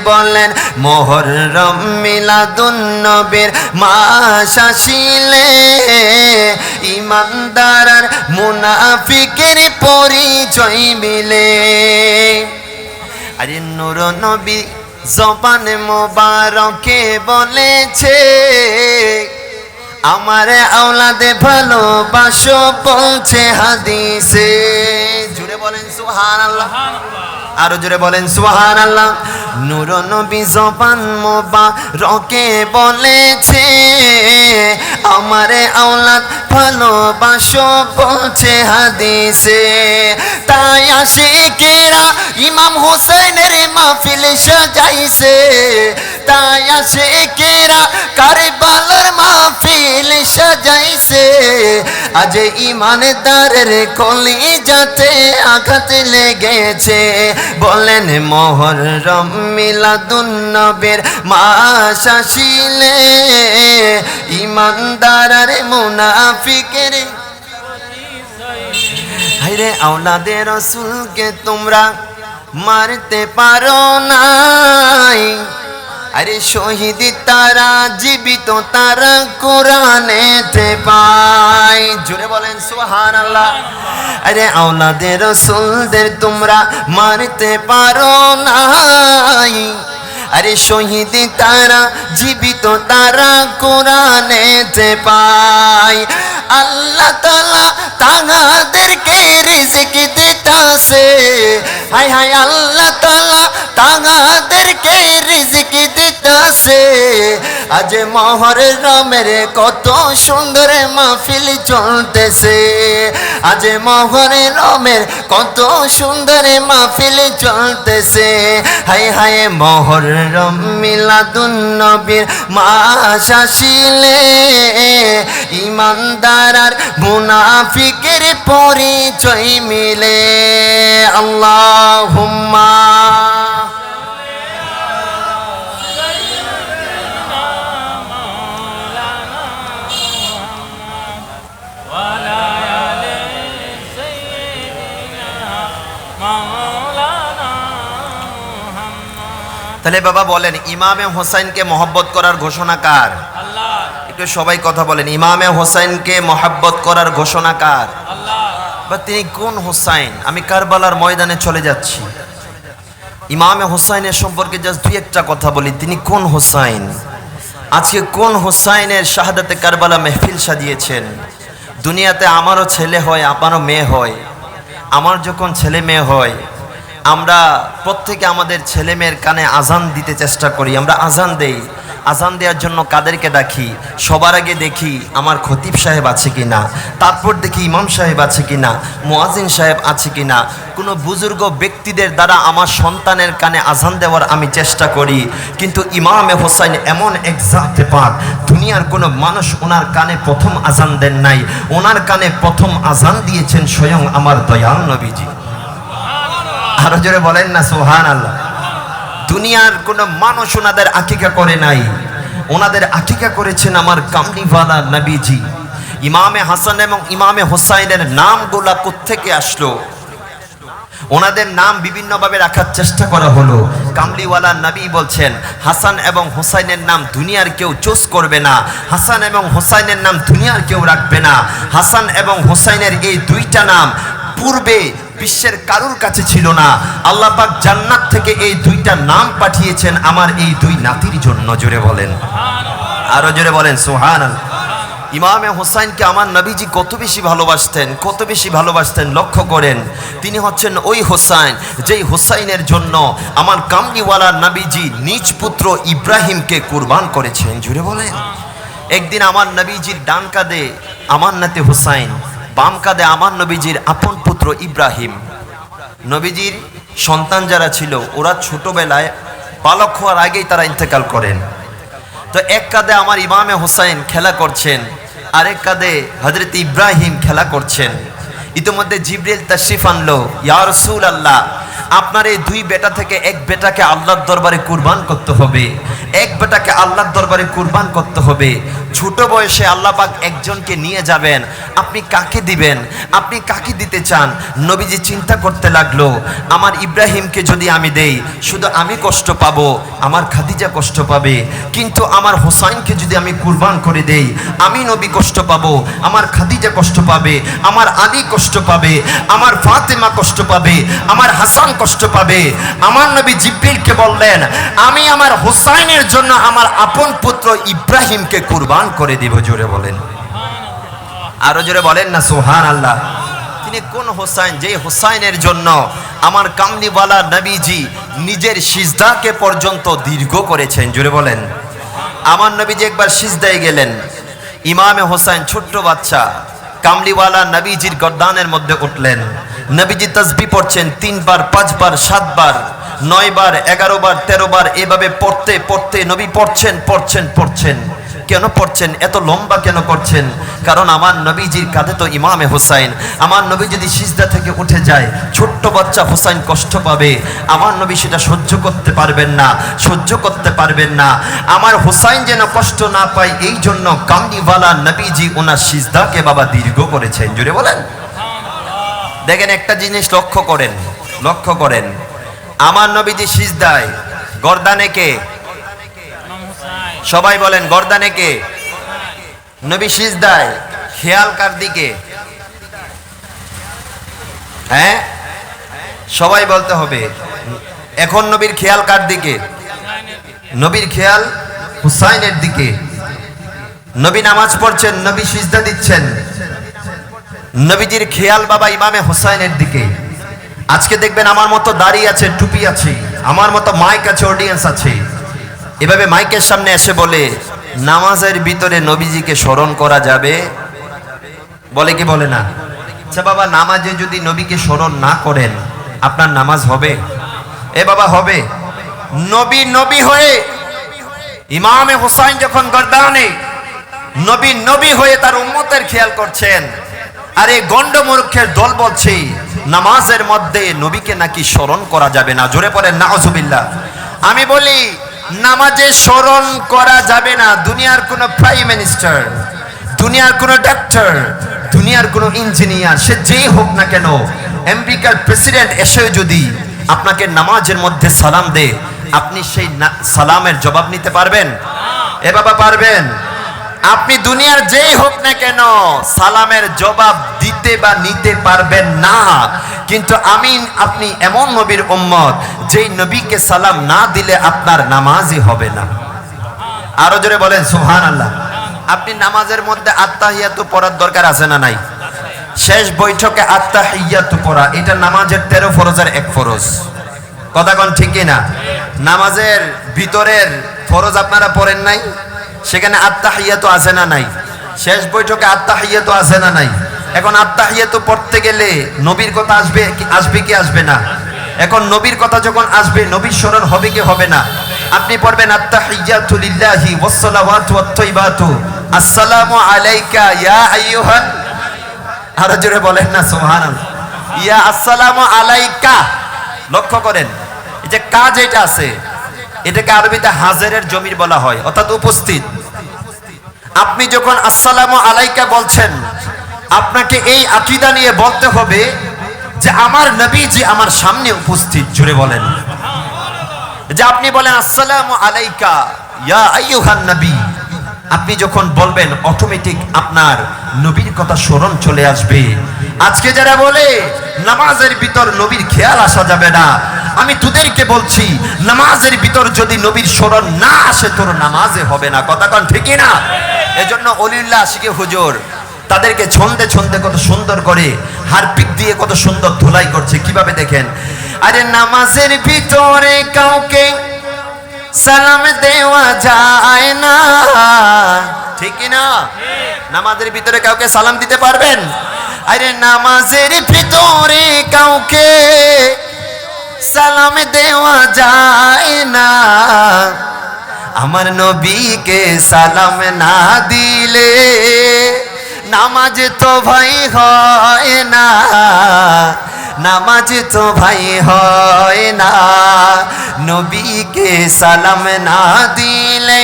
বলেন মুহররম মিলাদুন নবীর মাস আসিলে ইমানদার আর মুনাফিকের পরিচয় মিলে। আরে নূর নবী জবান মোবারকে বলেছে আমার আওলাদে ভালোবাসো বলছে হাদিসে। জুড়ে বলেন সুবহানাল্লাহ, আরো জোরে বলেন সুবহানাল্লাহ। নূর নবী জবান মোবারকে বলেছে আমার আওলাদ ভালোবাসো বলছে হাদিসে। তাই আশিকেরা ইমাম হোসেনের মাহফিল সাজাইছে, তাই আশিকেরা কারবালার মাহফিল সাজাইছে। আজ ইমানদারের কলিজাতে আঘাত লেগেছে। বলেন মুহররম মিলাদুন নবীর মাস আসিলে ইমানদার আর মুনাফিকের। হায়রে আওলাদে রাসূলকে তোমরা মারতে পারো নাই, আরে শহীদ তারা জীবিত তারা কোরআনেতে পায়। জোরে বলেন সুবহানাল্লাহ। আরে আওলাদে রাসূলদের তোমরা মারতে পারো নাই, আরে শহীদ তারা জীবিত তারা কোরআনেতে পায়। আল্লাহ তাআলা তাহাদেরকে রিজিক দিতাছে, হায় হায় আল্লাহ তাআলা তাহাদেরকে রিজিক দিতাছে। আজ মুহররমের কত সুন্দর মাহফিল চলতেছে, আজ মুহররমের কত সুন্দর মাহফিল চলতেছে। হায় হায় মুহররম মিলাদুন নবীর মাস আসিলে ইমানদার আর মুনাফিকের পরিচয় মিলে। আল্লাহুম্মা তাহলে বাবা বলেন ইমামে হোসাইনকে মহব্বত করার ঘোষণা কার? আল্লাহ। একটু সবাই কথা বলেন, ইমামে হোসাইনকে মহব্বত করার ঘোষণা কার? আল্লাহ। বা তিনি কোন হোসাইন? আমি কারবালার ময়দানে চলে যাচ্ছি, ইমামে হোসাইনের সম্পর্কে জাস্ট দুই একটা কথা বলি। তিনি কোন হোসাইন? আজকে কোন হোসাইনের শাহাদাতে কারবালা মেহফিল সাজিয়েছেন? দুনিয়াতে আমারও ছেলে হয়, আপনারও মেয়ে হয়। আমার যখন ছেলে মেয়ে হয় আমরা প্রত্যেকে আমাদের ছেলে মেয়ের কানে আজান দিতে চেষ্টা করি। আমরা আজান দেই, আজান দেওয়ার জন্য কাদেরকে ডাকি? সবার আগে দেখি আমার খতিব সাহেব আছে কিনা, তারপর দেখি ইমাম সাহেব আছে কিনা, মুয়াজ্জিন সাহেব আছে কিনা। কোনো বুজুর্গ ব্যক্তিদের দ্বারা আমার সন্তানের কানে আজান দেওয়ার আমি চেষ্টা করি। কিন্তু ইমামে হোসাইন এমন এক জাতে পাক, দুনিয়ার কোনো মানুষ ওনার কানে প্রথম আজান দেন নাই, ওনার কানে প্রথম আজান দিয়েছেন স্বয়ং আমার দয়াল নবীজি। আরো জোরে বলেন না সুবহানাল্লাহ। দুনিয়ার কোন মানুষ ওনাদের আকিকা করে নাই, ওনাদের আকিকা করেছেন আমার কামলিওয়ালা নবীজি। ইমামে হাসান এবং ইমামে হোসাইনের নামগুলা কোত্থেকে আসলো? ওনাদের নাম বিভিন্নভাবে রাখার চেষ্টা করা হলো। কামলিওয়ালা নবী বলছেন হাসান এবং হোসাইনের নাম দুনিয়ার কেউ চুজ করবে না, হাসান এবং হোসাইনের নাম দুনিয়ার কেউ রাখবে না। হাসান এবং হোসাইনের এই দুইটা নাম পূর্বে বিশ্বের কারুর কাছে ছিল না। আল্লাহ পাক জান্নাত থেকে এই দুইটা নাম পাঠিয়েছেন আমার এই দুই নাতির জন্য। জোরে বলেন, আরো জোরে বলেন সুবহানাল্লাহ। ইমামে হোসাইনকে আমার নবীজি কত বেশি ভালোবাসতেন, কত বেশি ভালোবাসতেন লক্ষ্য করেন। তিনি হচ্ছেন ওই হোসাইন যেই হোসাইনের জন্য আমার কামলিওয়ালা নবীজি নিজ পুত্র ইব্রাহিমকে কুরবান করেছেন। জোরে বলেন। একদিন আমার নবীজির ডান কাঁধে আমার নাতি হোসাইন, বাম কাঁধে আমার নবীজির আপন পুত্র ইব্রাহিম। নবীজির সন্তান যারা ছিল ওরা ছোটবেলায় বালক হওয়ার আগেই তারা ইন্তেকাল করেন। তো এক কাঁধে আমার ইমামে হোসাইন খেলা করছেন, আরেক কাঁধে হযরত ইব্রাহিম খেলা করছেন। ইতিমধ্যে জিবরিল তাশরিফ আনলো, ইয়া রাসূলুল্লাহ আপনার এই দুই বেটা থেকে এক বেটাকে আল্লাহর দরবারে কুরবান করতে হবে, এক বেটাকে আল্লাহর দরবারে কুরবান করতে হবে। ছোট বয়সে আল্লাহ পাক একজনকে নিয়ে যাবেন, আপনি কাকে দিবেন, আপনি কাকে দিতে চান? নবীজি চিন্তা করতে লাগলো, আমার ইব্রাহিমকে যদি আমি দেই শুধু আমি কষ্ট পাবো, আমার খাদিজা কষ্ট পাবে, কিন্তু আমার হোসাইনকে যদি আমি কুরবান করে দেই আমি নবী কষ্ট পাবো, আমার খাদিজা কষ্ট পাবে, আমার আলী কষ্ট পাবে, আমার ফাতেমা কষ্ট পাবে, আমার হাসান কষ্ট পাবে। আমার নবী জিবরিলকে বললেন, আমি আমার হোসাইনের জন্য আমার আপন পুত্র ইব্রাহিমকে কুরবান করে দিব। জোরে বলেন, আরো জোরে বলেন না সুবহানাল্লাহ। তিনি কোন হোসাইন? যে হোসাইনের জন্য আমার কামলিওয়ালা নবীজি নিজের সিজদাকে পর্যন্ত দীর্ঘ করেছেন। জোরে বলেন। আমার নবীজি একবার সিজদায় গেলেন, ইমামে হোসাইন ছোট্ট বাচ্চা, কামলিওয়ালা নবীজির গর্দানের মধ্যে উঠলেন। নবীজি তাসবিহ পড়ছেন 3 বার 5 বার 7 বার 9 বার 11 বার 13 বার, এভাবে পড়তে পড়তে নবী পড়ছেন। কেন পড়ছেন? এত লম্বা কেন করছেন? কারণ আমার নবীজির কাঁধে তো ইমামে হোসাইন। আমার নবী যদি সিজদা থেকে উঠে যায়, ছোট্ট বাচ্চা হোসাইন কষ্ট পাবে, আমার নবী সেটা সহ্য করতে পারবেন না। আমার হোসাইন যেন কষ্ট না পায়, এই জন্য কামলিওয়ালা নবীজি ওনার সিজদাকে বাবা দীর্ঘ করেছেন। জুড়ে বলেন। দেখেন একটা জিনিস লক্ষ্য করেন, আমার নবীজি সিজদায়, গর্দানে কে? সবাই বলেন, গর্দানে কে? নবী সিজদায়, খেয়াল কার দিকে? হ্যাঁ, সবাই বলতে হবে। এখন নবীর খেয়াল কার দিকে? নবীর খেয়াল হুসাইনের দিকে। নবী নামাজ পড়ছেন, নবী সিজদা দিচ্ছেন, নবীজির খেয়াল বাবা ইমামে হুসাইনের দিকে। আজকে দেখবেন আমার মতো দাড়ি আছে, টুপি আছে, আমার মতো মাইক আছে, অডিয়েন্স আছে, এভাবে মাইকের সামনে এসে বলে নামাজের ভিতরে নবীজিকে স্মরণ করা যাবে? বলে কি বলে না? আচ্ছা বাবা, নামাজে যদি নবীকে স্মরণ না করেন আপনার নামাজ হবে? এ বাবা হবে। নবী হয়ে ইমামে হোসাইন যখন গর্দানে নবী হয়ে তার উম্মতের খেয়াল করছেন, আরে গন্ডমূর্খের দল বলছে নামাজের মধ্যে নবীকে নাকি স্মরণ করা যাবে না। জোরে পড়েন নাউজুবিল্লাহ। আমি বলি নামাজে স্মরণ করা যাবে না। দুনিয়ার কোন প্রাইম মিনিস্টার, দুনিয়ার কোন ডাক্তার, দুনিয়ার কোন ইঞ্জিনিয়ার, সে যেই হোক না কেন, আমেরিকার প্রেসিডেন্ট এসে যদি আপনাকে নামাজের মধ্যে সালাম দেয়, আপনি সেই সালামের জবাব নিতে পারবেন? এ বাবা পারবেন? আপনি দুনিয়ার যেই হোক না কেন সালামের জবাব দিতে বা নিতে পারবেন না। কিন্তু আপনি এমন নবীর উম্মত, যেই নবীকে সালাম না দিলে আপনার নামাজই হবে না। আরো জোরে বলেন সুবহানাল্লাহ। আপনি নামাজের মধ্যে আত্তাহিয়াতু পড়ার দরকার আছে না নাই? শেষ বৈঠকে আত্তাহিয়াতু পড়া, এটা নামাজের 13 ফরজের এক ফরজ। কথা কোন ঠিক না? নামাজের ভিতরের ফরজ আপনারা পড়েন নাই? সেখানে আত্তাহিয়াতু আছে না নাই? শেষ বৈঠকে আত্তাহিয়াতু আছে না নাই? এখন আত্তাহিয়াতু পড়তে গেলে নবীর কথা আসবে কি আসবে না? এখন নবীর কথা যখন আসবে, নবীর স্মরণ হবে কি হবে না? আপনি পড়বেন আত্তাহিয়াতু লিল্লাহি ওয়াসসালাওয়াতু ওয়াত-তাইয়িবাতু আসসালামু আলাইকা ইয়া আইয়ুহান, আর জোরে বলেন না সুবহানাল্লাহ। ইয়া আসসালামু আলাইকা, লক্ষ্য করেন এই যে কাজ এটা আছে, এটাকে আরবিতে হাজিরের জমির বলা হয়, অর্থাৎ উপস্থিত। আপনি যখন আসসালামু আলাইকা বলছেন, আপনাকে এই আকীদা নিয়ে বলতে হবে যে আমার নবীজি আমার সামনে উপস্থিত। জুড়ে বলেন। যে আপনি বলেন আসসালামু আলাইকা ইয়া আইয়ুহান নবী, আপনি যখন বলবেন অটোমেটিক আপনার নবীর কথা স্মরণ চলে আসবে। আজকে যারা বলে নামাজের ভিতর নবীর খেয়াল আসা যাবে না, আমি তোদেরকে বলছি নামাজের ভিতর যদি নবীর স্মরণ না আসে তোর নামাজে হবে না। কথা কোন ঠিক না? এজন্য অলিউল্লাহ আশিকে হুজুর তাদেরকে ছন্দে ছন্দে কত সুন্দর করে হারপিক দিয়ে কত সুন্দর ধুলাই করছে। কিভাবে দেখেন, আরে নামাজের ভিতরে কাউকে সালাম দেওয়া যায় না, ঠিক না? নামাজের ভিতরে কাউকে সালাম দিতে পারবেন? আরে নামাজের ভিতরে কাউকে সালাম দেওয়া যায় না, আমার নবীকে সালাম না দিলে নামাজ তো ভাই হয় না, নামাজ তো ভাই হয় না, নবীকে সালাম না দিলে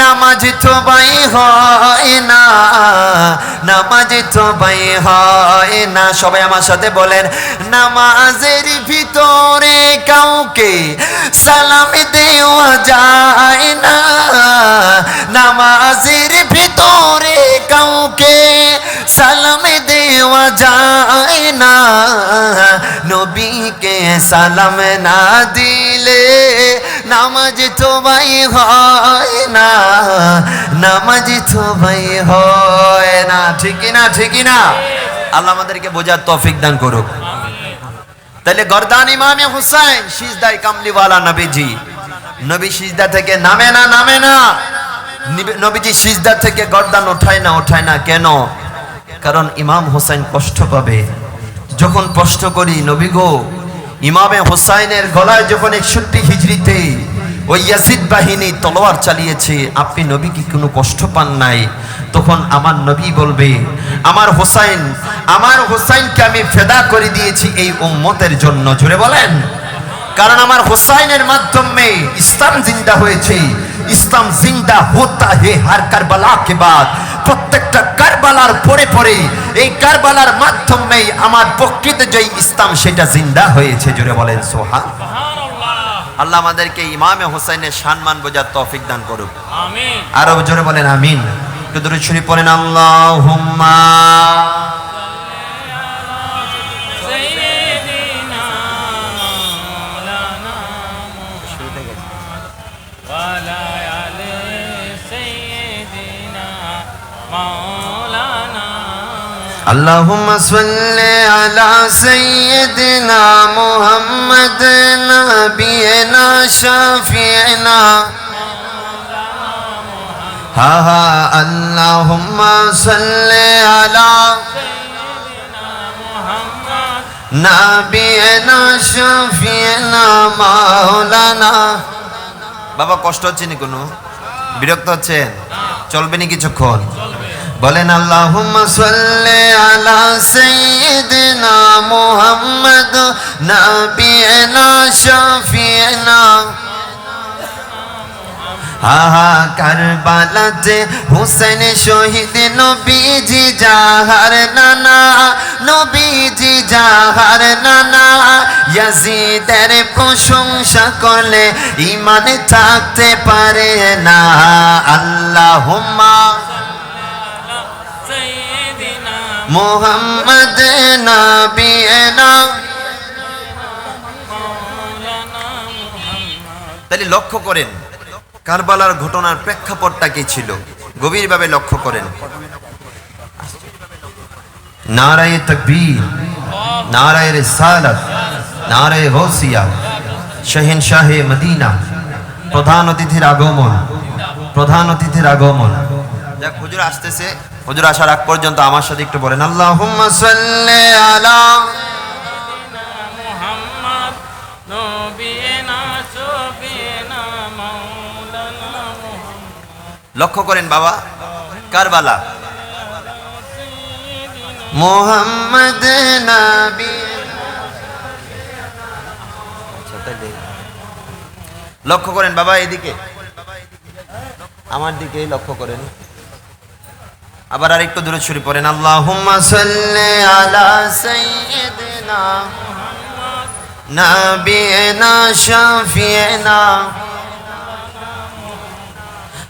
নামাজ তো ভাই হয় না, নামাজ তো ভাই হয় না। সবাই আমার সাথে বলেন, নামাজের ভিতরে কাউকে সালাম দেওয়া যায় না, নামাজের ভিতরে কাউকে সালাম দেওয়া যায় না, নবীকে সালাম না দিলে নামাজ তো ভাই হয় না, নামাজ তো ভাই হয় না। ঠিক না, ঠিক না? আল্লাহ আমাদেরকে বোঝার তৌফিক দান করুক। তাহলে গর্দান ইমামে হুসাইন সিজদায় কামলিওয়ালা নবীজি, নবী সিজদা থেকে নামে না, নামে না, নবীজি সিজদা থেকে গর্দান ওঠায় না, ওঠায় না। কেন? কারণ ইমাম হুসাইন কষ্ট পাবে। যখন প্রশ্ন করি, নবী গো, ইমামে হুসাইনের গলায় যখন 61 হিজরিতে ওই ইয়াজিদ বাহিনী তলোয়ার চালিয়েছে, আপনি নবী কি কোনো কষ্ট পান নাই? তখন আমার নবী বলবে, আমার হুসাইনকে আমি ফেদা করে দিয়েছি এই উম্মতের জন্য। জোরে বলেন। কারণ আমার হুসাইনের মাধ্যমে ইসলাম জিন্দা হয়েছে। ইসলাম জিন্দা হোতা হে হার কারবালা কে বাদ। প্রত্যেকটা কারবালার পরে পরে এই কারবালার মাধ্যমে আমার প্রকৃত যে ইসলাম সেটা জিন্দা হয়েছে। জোরে বলেন সুবহানাল্লাহ। আল্লাহ আমাদেরকে ইমামে হুসাইনের সম্মান বোঝার তৌফিক দান করুক। আমিন। আরো জোরে বলেন আমিন। একটু দরুদ শরীফ পড়েন, আল্লাহুম্মা اللهم صل على سيدنا محمد نبينا شفيعنا ها اللهم صل على سيدنا محمد نبينا شفيعنا مولانا। বাবা কষ্ট হচ্ছে নি? কোনো বিরক্ত হচ্ছেন? চলবে নি কিছুক্ষণ? বলেন, আল্লাহুম্মা সাল্লি আলা সাইয়্যিদিনা মুহাম্মদ নাবিয়িনা শাফিয়িনা। কারবালাতে হুসেন শহীদ নবীজি জাহার নানা, নবীজি জাহার নানা। ইয়াজিদের প্রশংসা করলে ঈমান থাকতে পারে না। আল্লাহুম্মা মুহাম্মদ নাবিয়িনা। তাহলে লক্ষ্য করেন কারবালার ঘটনার প্রেক্ষাপটটা কি ছিল, গভীরভাবে লক্ষ্য করেন। নারায়ে তাকবীর, নারায়ে রিসালাত, নারায়ে গাউসিয়া, শাহিনশাহে মদিনা। প্রধান অতিথির আগমন, প্রধান অতিথির আগমন। যাক, হুজুর আসতেছে, হুজুর আসার আগ পর্যন্ত আমার সাথে একটু বলেন, আল্লাহুম্মা সাল্লি আলা মুহাম্মদ নবিয়িনা শাফিয়িনা মাওলানা মুহাম্মদ। লক্ষ্য করেন বাবা, কারবালা, মুহাম্মদ নবী। লক্ষ্য করেন বাবা, এদিকে আমার দিকে লক্ষ্য করেন। আবার আরেকটু দূরে ছড়ি পড়েন, আল্লাহুম্মা সাল্লি আলা সাইয়্যিদিনা মুহাম্মদ নাবিয়িনা শাফিয়িনা।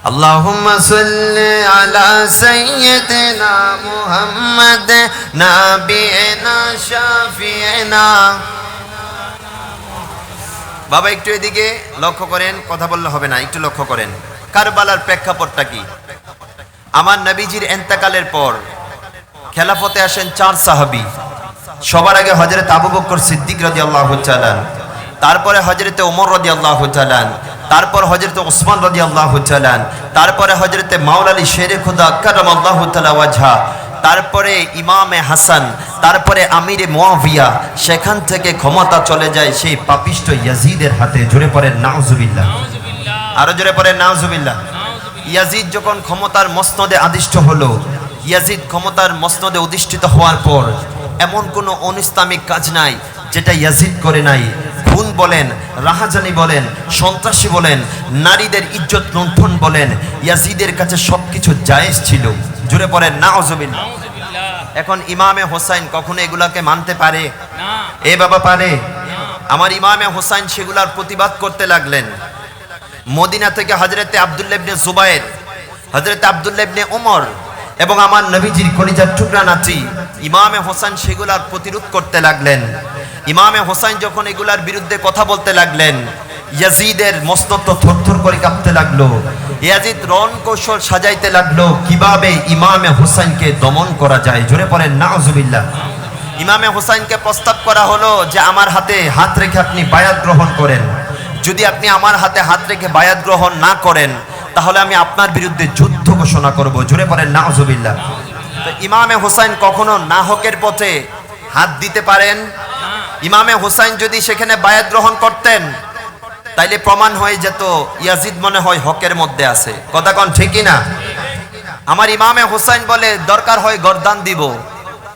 আল্লাহুম্মা সাল্লি আলা সাইয়্যিদিনা মুহাম্মদ নাবিয়িনা শাফিয়িনা। বাবা একটু এদিকে লক্ষ্য করেন, কথা বললে হবে না, একটু লক্ষ্য করেন কারবালার প্রেক্ষাপটটা কি। আমার নবীজির ইন্তেকালের পর খেলাফতে আসেন 4 সাহাবী। সবার আগে হযরত আবু বকর সিদ্দিক রাদিয়াল্লাহু তাআলা, তারপরে হযরত ওমর রাদিয়াল্লাহু তাআলা, তারপর হযরত ওসমান রাদিয়াল্লাহু তাআলা, তারপরে হযরত মাওলা আলী শেরে খুদা কারামাল্লাহু তাআলা ওয়াজহা, তারপরে ইমামে হাসান, তারপরে আমিরে মুয়াবিয়া। সেখান থেকে ক্ষমতা চলে যায় সেই পাপিষ্ট ইয়াজিদের হাতে। জোরে পড়েন নাউজুবিল্লাহ, আরো জোরে পড়েন নাউজুবিল্লাহ। ইয়াজিদ যখন ক্ষমতার মসনদে আদিষ্ট হলো, ইয়াজিদ ক্ষমতার মসনদে অধিষ্ঠিত হওয়ার পর এমন কোনো অনিসলামিক কাজ নাই যেটা ইয়াজিদ করে নাই। খুন বলেন, রাহাজানি বলেন, সন্ত্রাসী বলেন, নারীদের ইজ্জত লুণ্ঠন বলেন, ইয়াজিদের কাছে সবকিছু জায়েজ ছিল। জুড়ে পড়েন নাউজুবিল্লাহ। এখন ইমামে হোসাইন কখনো এগুলাকে মানতে পারে? এ বাবা পারে? আমার ইমামে হোসাইন সেগুলার প্রতিবাদ করতে লাগলেন। মদিনা থেকে হযরতে আব্দুল্লাহ ইবনে জুবায়ের, হযরতে আব্দুল্লাহ ইবনে ওমর এবং আমার নবীজির কলিজার টুকরা নাতি ইমামে হোসাইন সেগুলার প্রতিরোধ করতে লাগলেন। ইমামে হোসাইন যখন এগুলার বিরুদ্ধে কথা বলতে লাগলেন, ইয়াজিদের মস্তক থরথর করে কাঁপতে লাগলো। ইয়াজিদ রণ কৌশল সাজাইতে লাগলো কিভাবে ইমামে হোসাইনকে দমন করা যায়। জোরে পড়েন নাউজুবিল্লাহ। ইমামে হোসাইনকে প্রস্তাব করা হলো যে আমার হাতে হাত রেখে আপনি বায়াত গ্রহণ করেন। যদি আপনি আমার হাতে হাত রেখে বায়াত গ্রহণ না করেন তাহলে আমি আপনার বিরুদ্ধে যুদ্ধ ঘোষণা করব। জোরে পড়েন নাউজুবিল্লাহ। তো ইমামে হোসাইন কখনো না হকের পথে হাত দিতে পারেন? ইমামে হোসাইন যদি সেখানে বায়াত গ্রহণ করতেন তাইলে প্রমাণ হয়ে যেত ইয়াজিদ মনে হয় হকের মধ্যে আছে। কথা কোন ঠিক না? আমার ইমামে হোসাইন বলে দরকার হয় গর্দান দিব,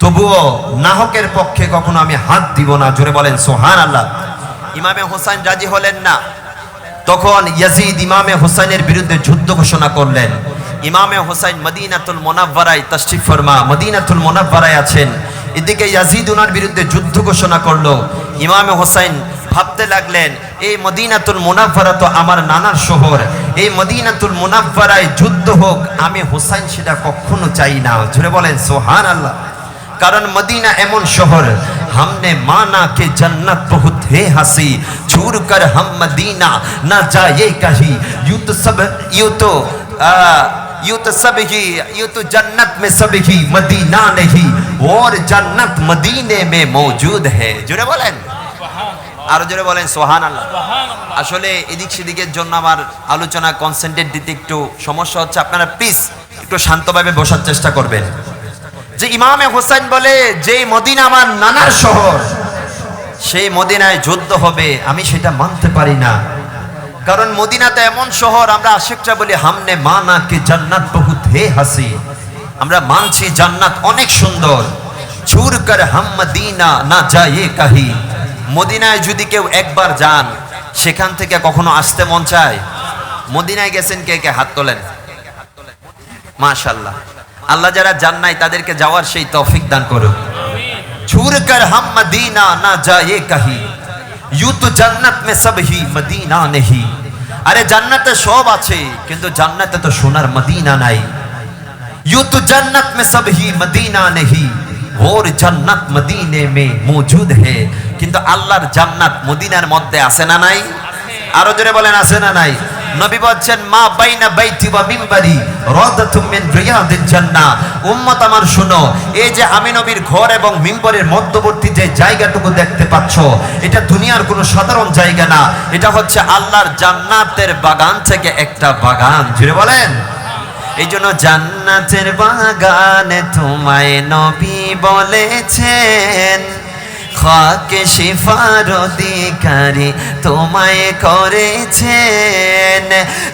তবুও নাহকের পক্ষে কখনো আমি হাত দিব না। জোরে বলেন সুবহানাল্লাহ। ইমামে হোসাইন রাজি হলেন না। তখন ইয়াজিদ ইমামে হোসাইনের বিরুদ্ধে যুদ্ধ ঘোষণা করলেন। ইমামে হোসাইন মদিনাতুল মুনাওয়ারায় তাশরিফ ফরমা, মদিনাতুল মুনাওয়ারায় আছেন। এদিকে ইয়াজিদ ওনার বিরুদ্ধে যুদ্ধ ঘোষণা করলো। ইমামে হোসাইন ভাবতে লাগলেন এই মদিনাতুল মুনাওয়ারা তো আমার নানার শহর, এই মদিনাতুল মুনাওয়ারায় যুদ্ধ হোক, আমি হোসাইন সেটা কখনো চাই না। জোরে বলেন সুবহানাল্লাহ। कारण मदीना एमन शहर हमने माना कि जन्नत बहुत है हंसी, छोड़ कर हम मदीना ना जाए कहीं। यूं तो जन्नत में सब ही मदीना नहीं, और जन्नत मदीने में मौजूद है। जुड़े बोलें আরো জোরে বলেন সুবহানাল্লাহ। আসলে এদিক সেদিকের জন্য আমার আলোচনা কনসেন্ট্রেট দিতে একটু সমস্যা হচ্ছে, আপনারা প্লিজ একটু শান্তভাবে বসার চেষ্টা করবেন। যে ইমামে হোসেন বলে যে মদিনা আমার নানার শহর, সেই মদিনায় যুদ্ধ হবে, আমি সেটা মানতে পারি না। কারণ মদিনাতে এমন শহর, আমরা আশিকরা বলি হামনে মানা কি জান্নাত বহুত হে হাসি, আমরা মানছি জান্নাত অনেক সুন্দর। ছুর কর হাম মদিনা না যায় কাহি, মদিনায় যদি কেউ একবার যান সেখান থেকে কখনো আসতে মন চায়? মদিনায় গেছেন কে কে? হাত তোলেন। মাশাআল্লাহ। আল্লাহ যারা যান নাই তাদেরকে যাওয়ার সেই তৌফিক দান করুন। ছুর কর হাম মদিনা না যায় কাহি, ইউ তো জান্নাত মে সব হি মদিনা নেহি। আরে জান্নাতে সব আছে কিন্তু জান্নাতে তো সোনার মদিনা নাই। ইউ তো জান্নাত মে সব হি মদিনা নেহি, और जन्नत मदीने में मौजूद है। কিন্তু আল্লাহর জান্নাত মদিনার মধ্যে আছে না নাই? আরো জোরে বলেন আছে না নাই? নবী বলেন মা বাইনা বাইতি ওয়া মিনবারি রাদাতুম মিন রিয়াদিল জান্নাহ। উম্মত আমার শুনো, এই যে আমি নবীর ঘর এবং মিম্বরের মধ্যবর্তী যে জায়গাটুকু দেখতে পাচ্ছ, এটা দুনিয়ার কোনো সাধারণ জায়গা না, এটা হচ্ছে আল্লাহর জান্নাতের বাগান থেকে একটা বাগান। জোরে বলেন। এই জন্য জান্নাতের বাগানে তোমায় নবী বলেছেন, খাকে শিফার অধিকারী তোমায় করেছেন।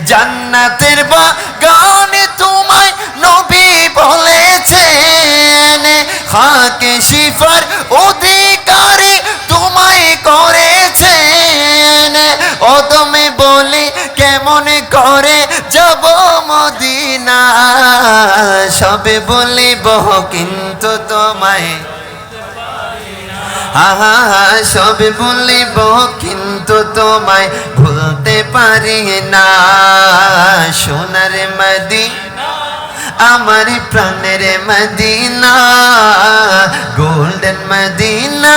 জান্নাতের বাগানে তোমায় নবী বলেছেন, খাকে শিফার অধিকারী তোমায় করেছেন। ও তুমি বলি কেমন করে যাব মদিনা, সবে বলিব কিন্তু তোমায়, সবে বলিব কিন্তু তোমায় ভুলতে পারি না। সোনার মদিনা আমার প্রাণের Medina, golden Medina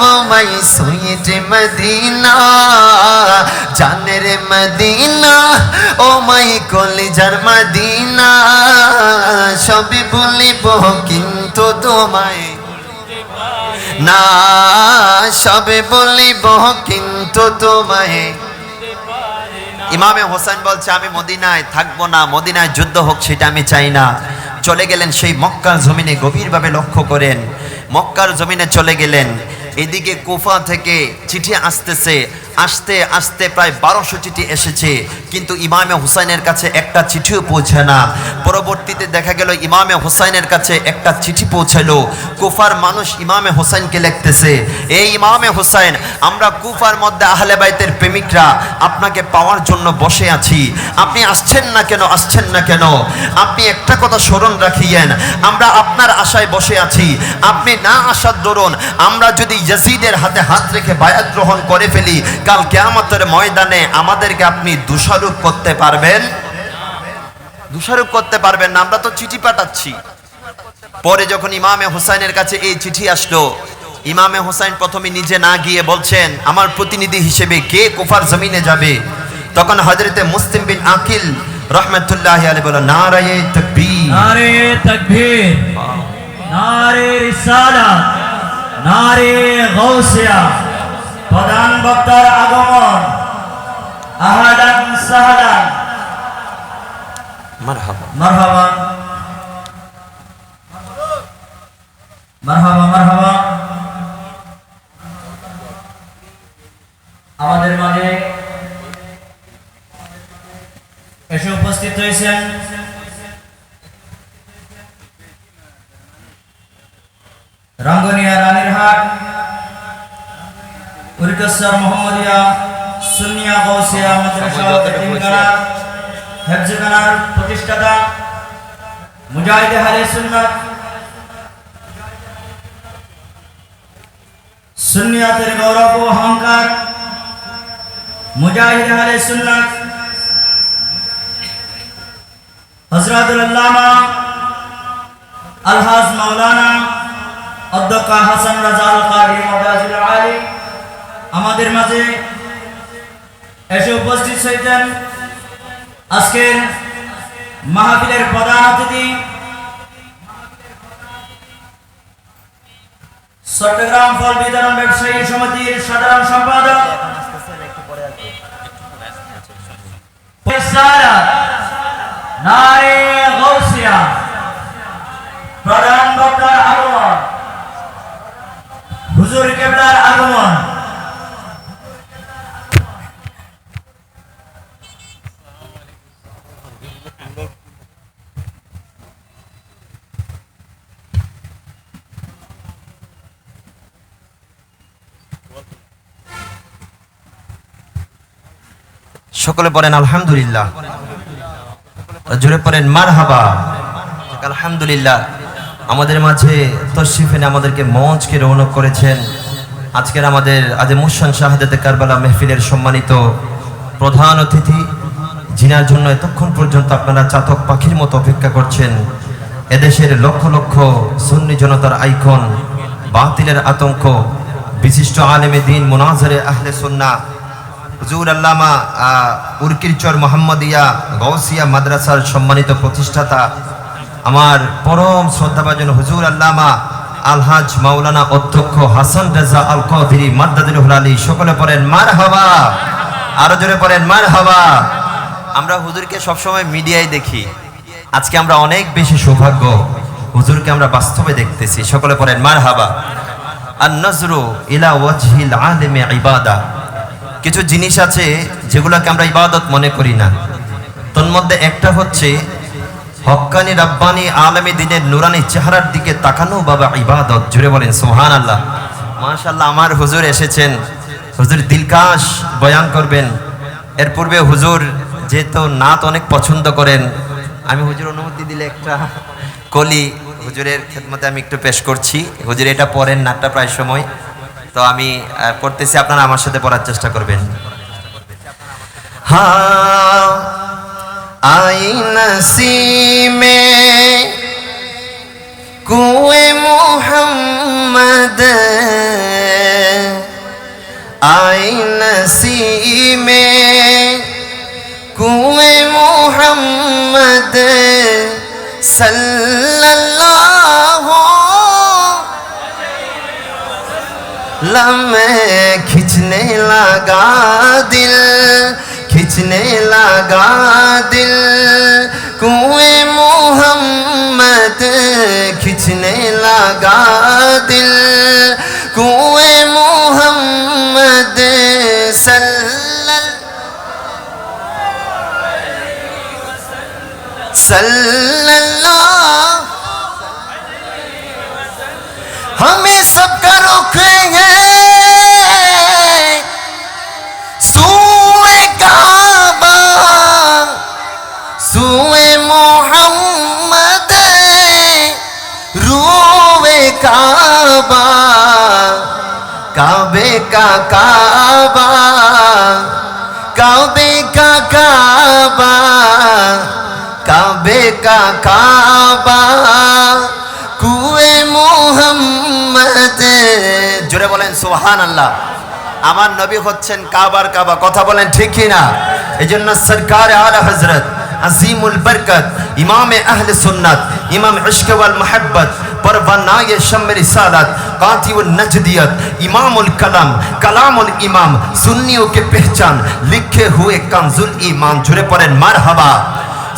oh my sweet Medina, জানের মদিনা ও মাই কলিজার মদিনা, সবই বলিব কিন্তু তোমায় না, সবে বলিব কিন্তু তোমায়। ইমামে হোসেন বলছে আমি মদিনায় থাকবো না, মদিনায় যুদ্ধ হোক সেটা আমি চাই না। চলে গেলেন সেই মক্কার জমিনে। গভীরভাবে লক্ষ্য করেন, মক্কার জমিনে চলে গেলেন। এদিকে কুফা থেকে চিঠি আসতেছে, আসতে আসতে প্রায় 1200 চিঠি এসেছে, কিন্তু ইমামে হুসাইনের কাছে একটা চিঠিও পৌঁছে না। পরবর্তীতে দেখা গেল ইমামে হুসাইনের কাছে একটা চিঠি পৌঁছালো। কুফার মানুষ ইমামে হুসাইনকে লিখতেছে, এই ইমামে হুসাইন, আমরা কুফার মধ্যে আহলে বাইতের প্রেমিকরা আপনাকে পাওয়ার জন্য বসে আছি, আপনি আসছেন না কেন, আসছেন না কেন? আপনি একটা কথা স্মরণ রাখিয়েন, আমরা আপনার আশায় বসে আছি, আপনি না আসার দরুন আমরা যদি ইয়াজিদের হাতে হাত রেখে বায়াত গ্রহণ করে ফেলি, কাল কিয়ামতের ময়দানে আমাদেরকে আপনি দোষারোপ করতে পারবেন? দোষারোপ করতে পারবেন না, আমরা তো চিঠি পাঠাচ্ছি। পরে যখন ইমামে হুসাইনের কাছে এই চিঠি আসলো, ইমামে হুসাইন প্রথমে নিজে না গিয়ে বলছেন, আমার প্রতিনিধি হিসেবে কে কুফার জমিনে যাবে? তখন হযরতে মুসলিম বিন আকিল রাহমাতুল্লাহি আলাইহি বলেন, নারায়ে তাকবীর, নারে তাকবীর, নারে রিসালাত, নারে গাউসিয়া। প্রধান বক্তার আগমন, আহাদান সাহাদান, মারহাবা মারহাবা মারহাবা মারহাবা। আমাদের মাঝে এসে উপস্থিত হয়েছেন রাঙ্গুনিয়া রানীরহাট উরিকসর মোহাম্মদিয়া সুন্নিয়া গাউসিয়া মাদ্রাসা এতিমখানা হেফজখানার প্রতিষ্ঠাতা মুজাহিদ আহলে সুন্নাত সুন্নিয়াতের গৌরব ও অহংকার মুজাহিদ আহলে সুন্নাত হযরতুল আল্লামা আলহাজ মাওলানা অধ্যক্ষ হাসান রাজা আল কারি মাদাজিল আলী আমাদের মাঝে এসে উপস্থিত হয়েছেন। আজকের মাহফিলের প্রধান অতিথি চট্টগ্রাম ফল বিতরণ ব্যবসায়ী সমিতির সাধারণ সম্পাদক নারে গাউসিয়া। প্রধান বক্তার আগমন, হুজুর কেবলার আগমন। সকলে পড়েন আলহামদুলিল্লাহ, জোরে পড়েন মারহাবা। আলহামদুলিল্লাহ, আমাদের মাঝে তশরিফ এনে আমাদেরকে মঞ্চকে রৌনক করেছেন। আজকের আমাদের মুহসিন শাহাদাতে কারবালা মেহফিলের সম্মানিত প্রধান অতিথি, যিনার জন্য এতক্ষণ পর্যন্ত আপনারা চাতক পাখির মতো অপেক্ষা করছেন, এদেশের লক্ষ লক্ষ সুন্নি জনতার আইকন, বাতিলের আতঙ্ক, বিশিষ্ট আলেমে দ্বীন, মুনাজিরে আহলে সুন্নাহ হুজুর আল্লামা উরকিরচর মোহাম্মদিয়া গাউসিয়া মাদ্রাসার সম্মানিত প্রতিষ্ঠাতা, আমার পরম শ্রদ্ধাভাজন হুজুর আল্লামা আলহাজ মাওলানা অধ্যক্ষ হাসান রাজা আল কাদেরী মাদ্দাদুল আলী। সকলে পড়েন মারহাবা, আরো জোরে পড়েন মারহাবা। আমরা হুজুরকে সবসময় মিডিয়ায় দেখি, আজকে আমরা অনেক বেশি সৌভাগ্য, হুজুরকে আমরা বাস্তবে দেখতেছি। সকলে পড়েন মারহাবা। আন নজরু ইলা ওয়াজহিল আলিমি ইবাদা। কিছু জিনিস আছে যেগুলোকে আমরা ইবাদত মনে করি না, তোর মধ্যে একটা হচ্ছে হক্কানি রাব্বানি আলেমে দ্বীনের নুরানি চেহারার দিকে তাকানো বাবা ইবাদত। জুড়ে বলেন সুবহানাল্লাহ। মাশাআল্লাহ, আমার হুজুর এসেছেন, হুজুর দিলকাশ বয়ান করবেন। এর পূর্বে হুজুর যেহেতু নাত অনেক পছন্দ করেন, আমি হুজুর অনুমতি দিলে একটা কলি হুজুরের খেদমতে আমি একটু পেশ করছি। হুজুর এটা পড়েন নাটটা প্রায় সময়, তো আমি পড়তেছি, আপনারা আমার সাথে পড়ার চেষ্টা করবেন। হ্যাঁ আই নসীমে কুয়ে মোহাম্মদ, আই নসীমে কুয়ে মোহাম্মদ সাল্লাল্লাহু लम्हे खिंचने लगा दिल, खिंचने लगा दिल कुएं मोहम्मद, खिंचने लगा दिल कुएं मोहम्मद सल्लल्लाहु हमें सबका रुख है सूए काबा सूए मोहम्मद रूए काबा काबे का काबा काबे का काबा काबे का काबा কুয়ে মোহাম্মদ জোরে বলেন সুবহানাল্লাহ। আমার নবী হচ্ছেন কাবার কাবা, কথা বলেন ঠিক কি না? এজন্য সরকার আলা হযরত আজিমুল বরকত ইমাম আহলে সুন্নাত ইমাম ইশক ওয়াল মুহাব্বত परवानाए शम्म रिसालत कातिउन नजदियत इमामुल कलाम कलामुल इमाम सुन्नियों के पहचान लिखे हुए कंजुल ईमान जुड़े पड़ेन मारहाबा।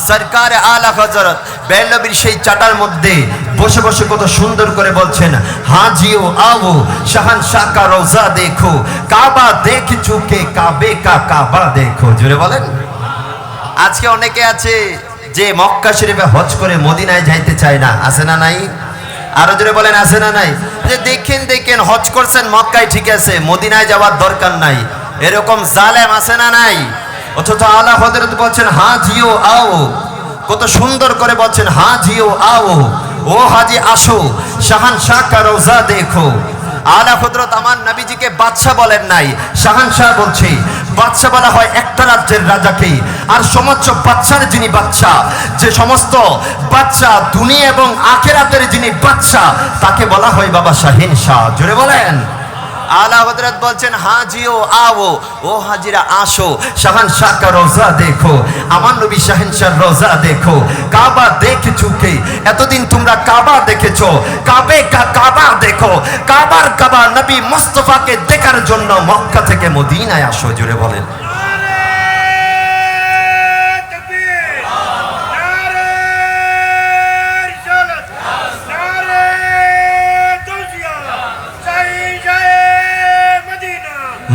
সরকার আলা হযরত বেলনবীর সেই চাটার মধ্যে বসে বসে কত সুন্দর করে বলছেন, হাজিও आओ শাহনशाह का रोजा देखो কাবা দেখ চুকে কাবে কা কাবা দেখো। জোরে বলেন। আজকে অনেকে আছে যে মক্কা শরীফে হজ করে মদিনায় যাইতে চায় না, আছে না নাই? আরো জোরে বলেন, আছে না নাই? যে দেখেন দেখেন হজ করছেন মক্কায় ঠিক আছে, মদিনায় যাওয়ার দরকার নাই, এরকম জালেম আছে না নাই? অথচ আলা হযরত বলছেন হাজিও आओ, কত সুন্দর করে বলছেন হাজিও आओ, ও হাজি আসো শাহনशाह का रोजा देखो। আলা হযরত আমার নবীজিকে বাদশা বলেন নাই, শাহনशाह বলছে। বাদশা বলা হয় একটা রাজ্যের রাজাকে, আর সমস্ত বাদশার যিনি বাদশা, যে সমস্ত বাদশা দুনিয়া এবং আখিরাতের যিনি বাদশা, তাকে বলা হয় বাবা শাহিন শাহ। জোরে বলেন। আলা হযরত বলছেন হাজিও आओ, ও হাজিরা আসো শাহনशाह का रोजा देखो, আমার নবী শাহনशाह রোজা দেখো। কাবা দেখ চুকে, এতদিন তোমরা কাবা দেখেছো, কাবে কা কাবা দেখো, কাবার কাবা নবী মুস্তাফাকে দেখার জন্য মক্কা থেকে মদিনায় আসো। জুড়ে বলেন।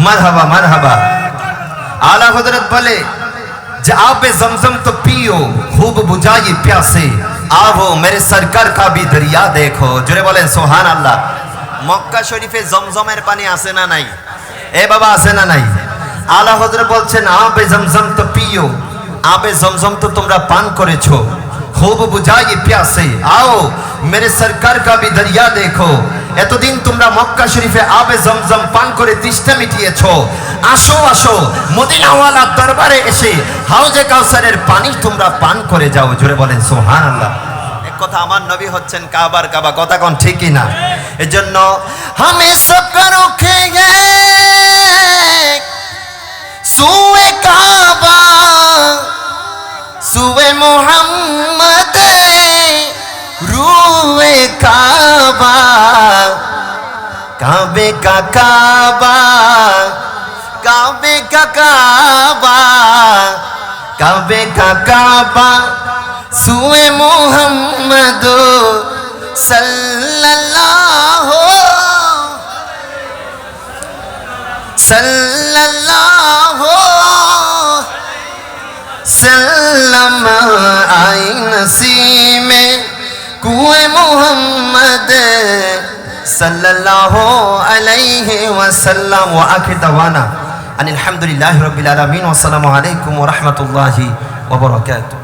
मरहबा मरहबा। आला हजरत बोले आबे जमजम तो पियो खूब बुझाई प्यासे, आओ मेरे सरकार का भी दरिया देखो। जोरे बोलें सुभान अल्लाह। মক্কা শরীফে জমজমের পানি আছে না নাই? এ বাবা আছে না নাই? আলা হযরত বলছেন আবে জমজম তো পিও, আবে জমজম তো তোমরা পান করেছো, खूब बुझाई प्यासे, आओ मेरे सरकार का भी दरिया देखो। এতদিন তোমরা মক্কা শরীফে আবে জমজম পান করে তৃষ্ণা মিটিয়েছো, আসো আসো মদিনাওয়ালা দরবারে এসে হাউজে কাউসারের পানি তোমরা পান করে যাও। জোরে বলেন সুবহানাল্লাহ। এক কথা আমার নবী হচ্ছেন কাবার কাবা, কথা কোন ঠিক কি না? এজন্য আমি সব রোখে গে সুয়ে কাবা সুয়ে মোহাম্মদ रूए काबा काबे का काबा काबे का काबा काबे का काबा सुए मोहम्मद सल्लल्लाहु सल्लल्लाहु सल्लम आई नसीम कुए मोहम्मद सल्लल्लाहु अलैहि वसल्लम। व आखिर दवाना अनिल हम्दुलिल्लाहि रब्बिल आलमीन। व अस्सलामु अलैकुम व रहमतुल्लाहि व बरकातुहू।